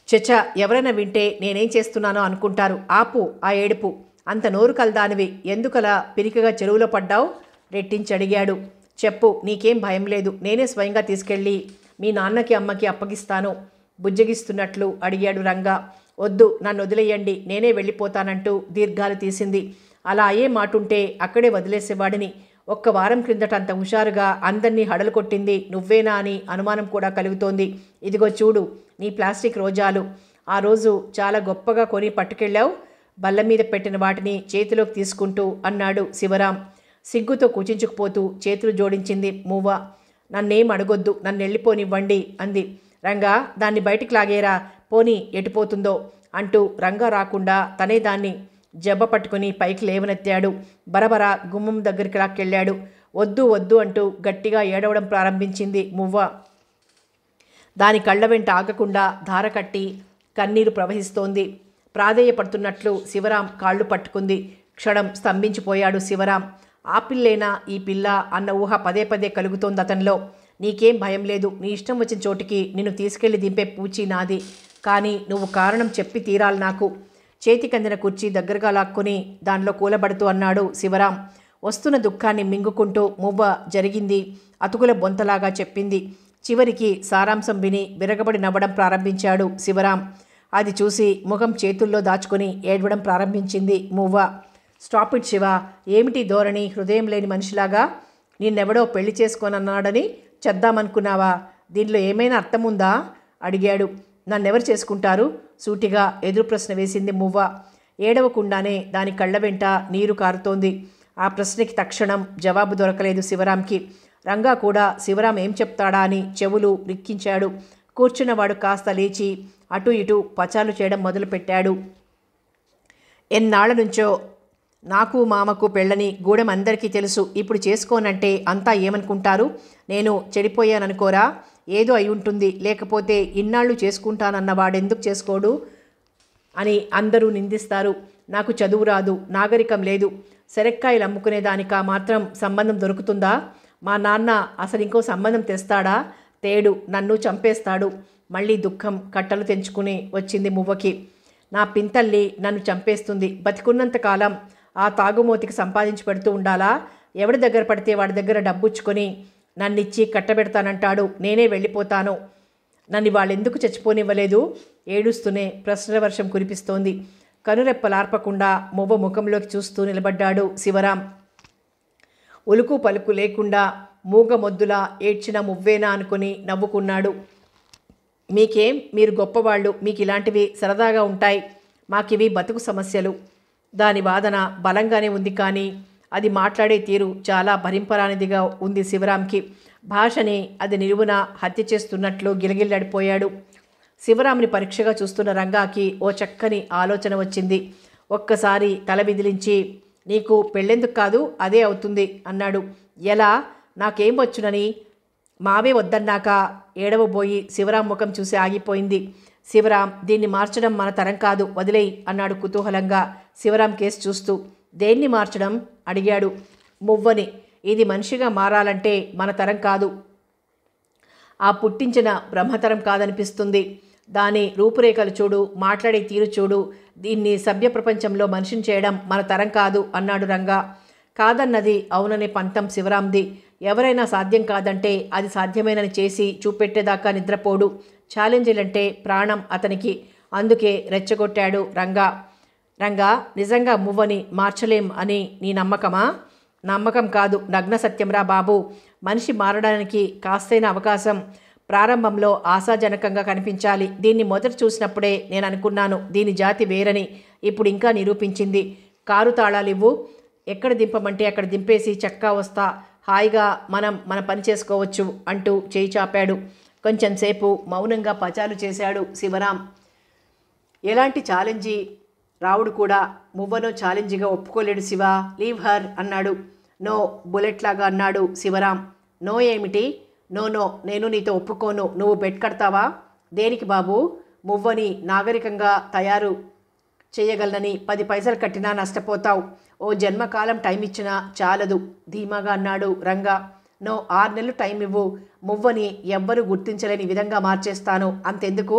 చచ్చ, ఎవరైనా వింటే నేనేం చేస్తున్నానో అనుకుంటారు. ఆపు ఆ ఏడుపు, అంత నోరు కలదానివి, ఎందుకలా పిరికిగా చెరువులో పడ్డావు రెట్టించి అడిగాడు. చెప్పు, నీకేం భయం లేదు, నేనే స్వయంగా తీసుకెళ్ళి మీ నాన్నకి అమ్మకి అప్పగిస్తాను బుజ్జగిస్తున్నట్లు అడిగాడు రంగా. వద్దు, నన్ను వదిలేయండి, నేనే వెళ్ళిపోతానంటూ దీర్ఘాలు తీసింది. అలా అయ్యే మాటుంటే అక్కడే వదిలేసేవాడిని. 1 వారం క్రిందట అంత హుషారుగా అందరినీ హడలు కొట్టింది నువ్వేనా అని అనుమానం కూడా కలుగుతోంది. ఇదిగో చూడు నీ ప్లాస్టిక్ రోజాలు, ఆ రోజు చాలా గొప్పగా కొని పట్టుకెళ్ళావు, బల్ల మీద పెట్టిన వాటిని చేతిలోకి తీసుకుంటూ అన్నాడు శివరాం. సిగ్గుతో కుచించుకుపోతూ చేతులు జోడించింది మువ్వ. నన్నేం అడగొద్దు, నన్ను వెళ్ళిపోనివ్వండి అంది. రంగా, దాన్ని బయటికి లాగేరా, పోనీ ఎటుపోతుందో అంటూ రంగా రాకుండా తనే దాన్ని జబ్బ పట్టుకుని పైకి లేవనెత్తాడు. బరబరా గుమ్మం దగ్గరికి లాక్కెళ్ళాడు. వద్దు వద్దు అంటూ గట్టిగా ఏడవడం ప్రారంభించింది మువ్వ. దాని కళ్ళ వెంట ఆగకుండా ధార కట్టి కన్నీరు ప్రవహిస్తోంది. ప్రాధేయపడుతున్నట్లు శివరాం కాళ్ళు పట్టుకుంది. క్షణం స్తంభించిపోయాడు శివరాం. ఆ పిల్లేనా ఈ పిల్ల అన్న ఊహ పదే పదే కలుగుతోంది అతనిలో. నీకేం భయం లేదు, నీ ఇష్టం వచ్చిన చోటికి నిన్ను తీసుకెళ్లి దింపే పూచి నాది. కానీ నువ్వు కారణం చెప్పి తీరాలి నాకు. చేతికందిన కుర్చీ దగ్గరగా లాక్కుని దానిలో కూలబడుతూ అన్నాడు శివరాం. వస్తున్న దుఃఖాన్ని మింగుకుంటూ మువ్వ జరిగింది అతుకుల బొంతలాగా చెప్పింది. చివరికి సారాంశం విని విరగబడి నవ్వడం ప్రారంభించాడు శివరాం. అది చూసి ముఖం చేతుల్లో దాచుకొని ఏడవడం ప్రారంభించింది మువ్వ. స్టాప్ ఇట్ శివ, ఏమిటి ధోరణి? హృదయం లేని మనిషిలాగా నిన్నెవడో పెళ్లి చేసుకోనన్నాడని చేద్దామనుకున్నావా? దీనిలో ఏమైనా అర్థం ఉందా అడిగాడు. నన్నెవరు చేసుకుంటారు? సూటిగా ఎదురు ప్రశ్న వేసింది మువ్వ. ఏడవకుండానే దాని కళ్ళ వెంట నీరు కారుతోంది. ఆ ప్రశ్నకి తక్షణం జవాబు దొరకలేదు శివరాంకి. రంగా కూడా శివరాం ఏం చెప్తాడా అని చెవులు రిక్కించాడు. కూర్చున్నవాడు కాస్త లేచి అటు ఇటు పచాలు చేయడం మొదలుపెట్టాడు. ఎన్నాళ్ల నుంచో నాకు మామకు పెళ్ళని గూడెం అందరికీ తెలుసు. ఇప్పుడు చేసుకోనంటే అంతా ఏమనుకుంటారు? నేను చెడిపోయాననుకోరా? ఏదో అయి ఉంటుంది, లేకపోతే ఇన్నాళ్ళు చేసుకుంటానన్న వాడెందుకు చేసుకోడు అని అందరూ నిందిస్తారు. నాకు చదువు రాదు, నాగరికం లేదు. శనక్కాయలు అమ్ముకునేదానికా మాత్రం సంబంధం దొరుకుతుందా? మా నాన్న అసలు ఇంకో సంబంధం తెస్తాడా? తేడు, నన్ను చంపేస్తాడు. మళ్ళీ దుఃఖం కట్టలు తెంచుకుని వచ్చింది మువ్వకి. నా పింతల్లి నన్ను చంపేస్తుంది. బతికున్నంతకాలం ఆ తాగుమోతికి సంపాదించి పెడుతూ ఉండాలా? ఎవడి దగ్గర పడితే వాడి దగ్గర డబ్బుచ్చుకొని నన్నిచ్చి కట్టబెడతానంటాడు. నేనే వెళ్ళిపోతాను. నన్ను వాళ్ళెందుకు చచ్చిపోనివ్వలేదు? ఏడుస్తూనే ప్రశ్నల వర్షం కురిపిస్తోంది. కనురెప్పలార్పకుండా మువ్వ ముఖంలోకి చూస్తూ నిలబడ్డాడు శివరాం. ఉలుకు పలుకు లేకుండా మూగ మొద్దులా ఏడ్చిన మువ్వేనా అనుకుని నవ్వుకున్నాడు. మీకేం, మీరు గొప్పవాళ్ళు, మీకు ఇలాంటివి సరదాగా ఉంటాయి. మాకివి బతుకు సమస్యలు. దాని వాదన బలంగానే ఉంది, కానీ అది మాట్లాడే తీరు చాలా భరింపరానిదిగా ఉంది శివరాంకి. భాషని అది నిలువున హత్య చేస్తున్నట్లు గిలగిల్లాడిపోయాడు. శివరాంని పరీక్షగా చూస్తున్న రంగాకి ఓ చక్కని ఆలోచన వచ్చింది. ఒక్కసారి తల విదిలించి, నీకు పెళ్ళెందుకు కాదు, అదే అవుతుంది అన్నాడు. ఎలా? నాకేం వచ్చునని? మావే వద్దన్నాక ఏడవబోయి శివరాం ముఖం చూసి ఆగిపోయింది. శివరాం, దీన్ని మార్చడం మన తరం కాదు, వదిలేయి అన్నాడు కుతూహలంగా శివరాం కేసు చూస్తూ. దేన్ని మార్చడం అడిగాడు. మువ్వని. ఇది మనిషిగా మారాలంటే మన తరం కాదు, ఆ పుట్టించిన బ్రహ్మతరం కాదనిపిస్తుంది. దాని రూపురేఖలు చూడు, మాట్లాడే తీరు చూడు. దీన్ని సభ్య ప్రపంచంలో మనిషిని చేయడం మన తరం కాదు అన్నాడు రంగా. కాదన్నది అవుననే పంతం శివరాంది. ఎవరైనా సాధ్యం కాదంటే అది సాధ్యమేనని చేసి చూపెట్టేదాకా నిద్రపోడు. ఛాలెంజ్లంటే ప్రాణం అతనికి. అందుకే రెచ్చగొట్టాడు రంగా. రంగా, నిజంగా మువ్వని మార్చలేం అని నీ నమ్మకమా? నమ్మకం కాదు, నగ్న సత్యంరా బాబు. మనిషి మారడానికి కాస్తైన అవకాశం ప్రారంభంలో ఆశాజనకంగా కనిపించాలి. దీన్ని మొదట చూసినప్పుడే నేను అనుకున్నాను దీని జాతి వేరని. ఇప్పుడు ఇంకా నిరూపించింది. కారు తాళాలివ్వు, ఎక్కడ దింపమంటే అక్కడ దింపేసి చక్కా వస్తా, హాయిగా మన పని చేసుకోవచ్చు అంటూ చేయి చాపాడు. కొంచెంసేపు మౌనంగా పచాలు చేశాడు శివరాం. ఎలాంటి ఛాలెంజీ రావుడు కూడా మువ్వనో ఛాలెంజ్గా ఒప్పుకోలేడు. శివ, లీవ్ హర్ అన్నాడు. నో, బుల్లెట్ లాగా అన్నాడు శివరాం. నో ఏమిటి? నో, నేను నీతో ఒప్పుకోను. నువ్వు బెట్ కడతావా? దేనికి బాబు? మువ్వని నాగరికంగా తయారు చేయగలనని 10 పైసలు కట్టినా నష్టపోతావు. ఓ జన్మకాలం టైం ఇచ్చినా చాలదు ధీమాగా అన్నాడు రంగా. నో, 6 నెలలు టైం ఇవ్వు. మువ్వని ఎవ్వరూ గుర్తించలేని విధంగా మార్చేస్తాను. అంతెందుకు,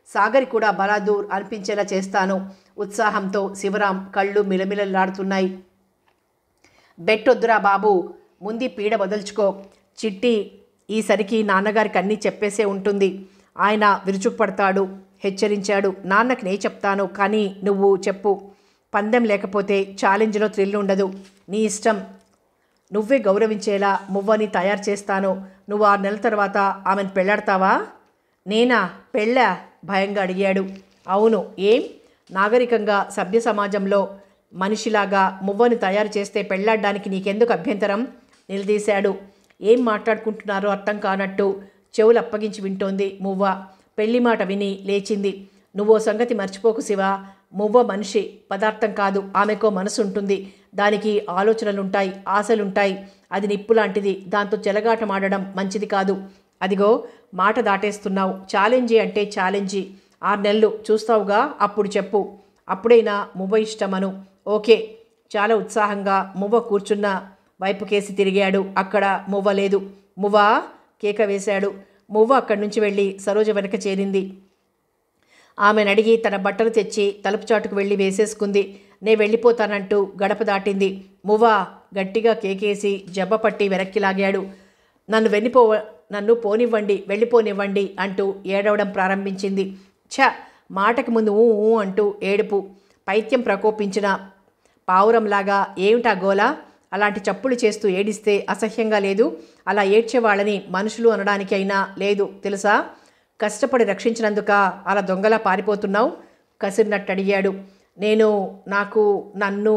సాగరి కూడా బలాదూర్ అనిపించేలా చేస్తాను. ఉత్సాహంతో శివరాం కళ్ళు మిలమిలలాడుతున్నాయి. బెట్టొద్దురా బాబు, ముందు పీడ వదల్చుకో. చిట్టి ఈసరికి నాన్నగారికి అన్నీ చెప్పేసే ఉంటుంది. ఆయన విరుచుకుపడతాడు హెచ్చరించాడు. నాన్నకి నే చెప్తాను, కానీ నువ్వు చెప్పు. పందెం లేకపోతే ఛాలెంజ్లో థ్రిల్ ఉండదు. నీ ఇష్టం. నువ్వే గౌరవించేలా మువ్వని తయారు చేస్తాను. నువ్వు 6 నెలల తర్వాత ఆమెను పెళ్ళాడతావా? నేనా? పెళ్ళా? భయంగా అడిగాడు. అవును. ఏం? నాగరికంగా సభ్య సమాజంలో మనిషిలాగా మువ్వని తయారు చేస్తే పెళ్ళాడడానికి నీకెందుకు అభ్యంతరం? నిలదీశాడు. ఏం మాట్లాడుకుంటున్నారో అర్థం కానట్టు చెవులు అప్పగించి వింటోంది మువ్వ. పెళ్లి మాట విని లేచింది. నువ్వో సంగతి మర్చిపోకు శివ, మువ్వ మనిషి, పదార్థం కాదు. ఆమెకో మనసు ఉంటుంది, దానికి ఆలోచనలుంటాయి, ఆశలుంటాయి. అది నిప్పు లాంటిది. దాంతో చెలగాటమాడడం మంచిది కాదు. అదిగో మాట దాటేస్తున్నావు. ఛాలెంజీ అంటే ఛాలెంజీ. 6 నెలలు చూస్తావుగా, అప్పుడు చెప్పు. అప్పుడైనా మువ్వ ఇష్టమను. ఓకే. చాలా ఉత్సాహంగా మువ్వ కూర్చున్న వైపుకేసి తిరిగాడు. అక్కడ మువ్వ లేదు. మువ్వా కేక వేశాడు. మువ్వ అక్కడి నుంచి వెళ్ళి సరోజ వెనక చేరింది. ఆమెను అడిగి తన బట్టలు తెచ్చి తలుపు చాటుకు వెళ్ళి వేసేసుకుంది. నే వెళ్ళిపోతానంటూ గడప దాటింది. మువ్వ గట్టిగా కేకేసి జబ్బ పట్టి వెనక్కి లాగాడు. నన్ను పోనివ్వండి, వెళ్ళిపోనివ్వండి అంటూ ఏడవడం ప్రారంభించింది. మాటకి ముందు ఊ ఊ అంటూ ఏడుపు. పైత్యం ప్రకోపించిన పావురంలాగా. ఏమిటా గోల? అలాంటి చప్పులు చేస్తూ ఏడిస్తే అసహ్యంగా లేదు? అలా ఏడ్చేవాళ్ళని మనుషులు అనడానికి అయినా లేదు తెలుసా? కష్టపడి రక్షించినందుక అలా దొంగలా పారిపోతున్నావు? కసిరినట్టు అడిగాడు. నన్ను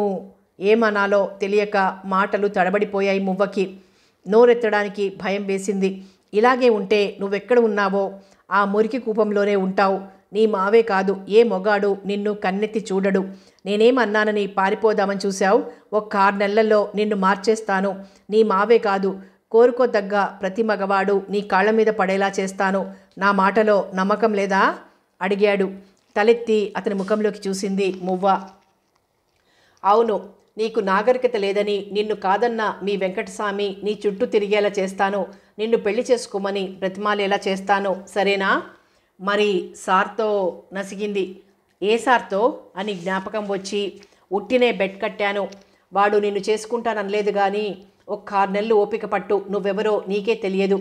ఏమనాలో తెలియక మాటలు తడబడిపోయాయి మువ్వకి. నోరెత్తడానికి భయం వేసింది. ఇలాగే ఉంటే నువ్వెక్కడ ఉన్నావో ఆ మురికి కూపంలోనే ఉంటావు. నీ మావే కాదు, ఏ మొగాడు నిన్ను కన్నెత్తి చూడడు. నేనేమన్నానని పారిపోదామని చూశావు? ఒక 6 నెలల్లో నిన్ను మార్చేస్తాను. నీ మావే కాదు, కోరుకోదగ్గ ప్రతి మగవాడు నీ కాళ్ళ మీద పడేలా చేస్తాను. నా మాటలో నమ్మకం లేదా? అడిగాడు. తలెత్తి అతని ముఖంలోకి చూసింది మువ్వ. అవును, నీకు నాగరికత లేదని నిన్ను కాదన్న మీ వెంకటస్వామి నీ చుట్టూ తిరిగేలా చేస్తాను. నిన్ను పెళ్లి చేసుకోమని బ్రతిమాలేలా చేస్తాను. సరేనా? మరి సార్తో నసిగింది. ఏ సార్తో అని జ్ఞాపకం వచ్చి ఉట్టినే బెట్ కట్టాను. వాడు నిన్ను చేసుకుంటాననలేదు కానీ ఒక 6 నెలలు ఓపిక పట్టు, నువ్వెవరో నీకే తెలియదు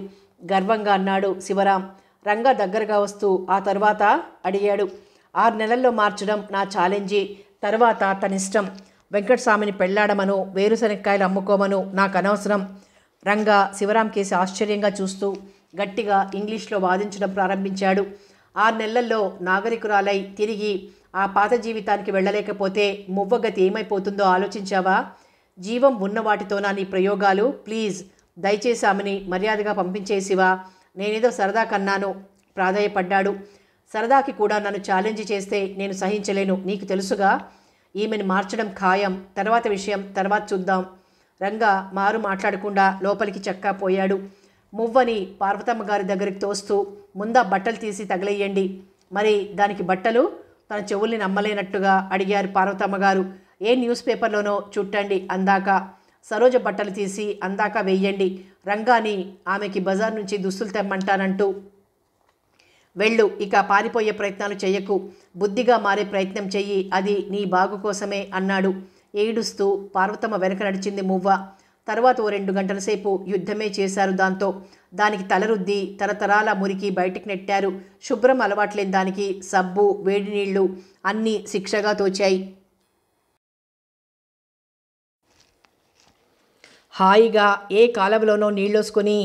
గర్వంగా అన్నాడు శివరాం. రంగా దగ్గరగా వస్తూ ఆ తర్వాత అడిగాడు. 6 నెలల్లో మార్చడం నా ఛాలెంజీ. తర్వాత తనిష్టం. వెంకటస్వామిని పెళ్లాడమను, వేరుశనక్కాయలు అమ్ముకోమను, నాకు అనవసరం. రంగా శివరాం కేసి ఆశ్చర్యంగా చూస్తూ గట్టిగా ఇంగ్లీష్లో వాదించడం ప్రారంభించాడు. 6 నెలల్లో నాగరికురాలై తిరిగి ఆ పాత జీవితానికి వెళ్ళలేకపోతే మువ్వగతి ఏమైపోతుందో ఆలోచించావా? జీవం ఉన్న వాటితోనా నీ ప్రయోగాలు? ప్లీజ్ దయచేసి ఆమెని మర్యాదగా పంపించేసివా? నేనేదో సరదా కన్నాను ప్రాధాయపడ్డాడు. సరదాకి కూడా నన్ను ఛాలెంజ్ చేస్తే నేను సహించలేను. నీకు తెలుసుగా. ఈమెను మార్చడం ఖాయం. తర్వాత విషయం తర్వాత చూద్దాం. రంగా మారు మాట్లాడకుండా లోపలికి చక్కా పోయాడు. మువ్వని పార్వతమ్మ గారి దగ్గరికి తోస్తూ ముందా బట్టలు తీసి తగలేయండి. మరి దానికి బట్టలు? తన చెవుల్ని నమ్మలేనట్టుగా అడిగారు పార్వతమ్మ గారు. ఏ న్యూస్ పేపర్లోనో చుట్టండి అందాక. సరోజ బట్టలు తీసి అందాక వెయ్యండి. రంగాని ఆమెకి బజార్ నుంచి దుస్తులు తెమ్మంటానంటూ వెళ్ళు. ఇక పారిపోయే ప్రయత్నాలు చెయ్యకు. బుద్ధిగా మారే ప్రయత్నం చెయ్యి. అది నీ బాగు కోసమే అన్నాడు. ఏడుస్తూ పార్వతమ్మ వెనక నడిచింది మువ్వ. తర్వాత ఓ 2 గంటల సేపు యుద్ధమే చేశారు. దానికి తలరుద్ది తరతరాల మురికి బయటికి నెట్టారు. శుభ్రం అలవాట్లేని దానికి సబ్బు, వేడి నీళ్లు అన్నీ శిక్షగా తోచాయి. హాయిగా ఏ కాలవలోనో నీళ్ళోసుకొని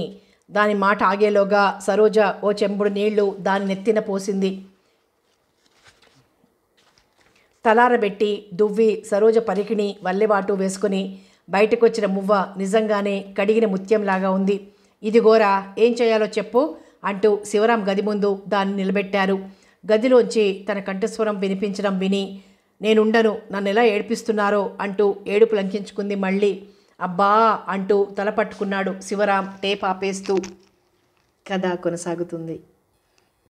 దాని మాట ఆగేలోగా సరోజ ఓ చెంబుడు నీళ్లు దాని నెత్తిన పోసింది. తలారబెట్టి దువ్వి సరోజ పరికిణి వల్లెవాటు వేసుకుని బయటకొచ్చిన మువ్వ నిజంగానే కడిగిన ముత్యంలాగా ఉంది. ఇదిగోరా, ఏం చేయాలో చెప్పు అంటూ శివరాం గది ముందు దాన్ని నిలబెట్టారు. గదిలోంచి తన కంఠస్వరం వినిపించడం విని నేనుండను, నన్ను ఎలా ఏడిపిస్తున్నారో అంటూ ఏడుపు లంకించుకుంది మళ్ళీ. అబ్బా అంటూ తల పట్టుకున్నాడు శివరాం టేప్ ఆపేస్తూ. కథ కొనసాగుతుంది.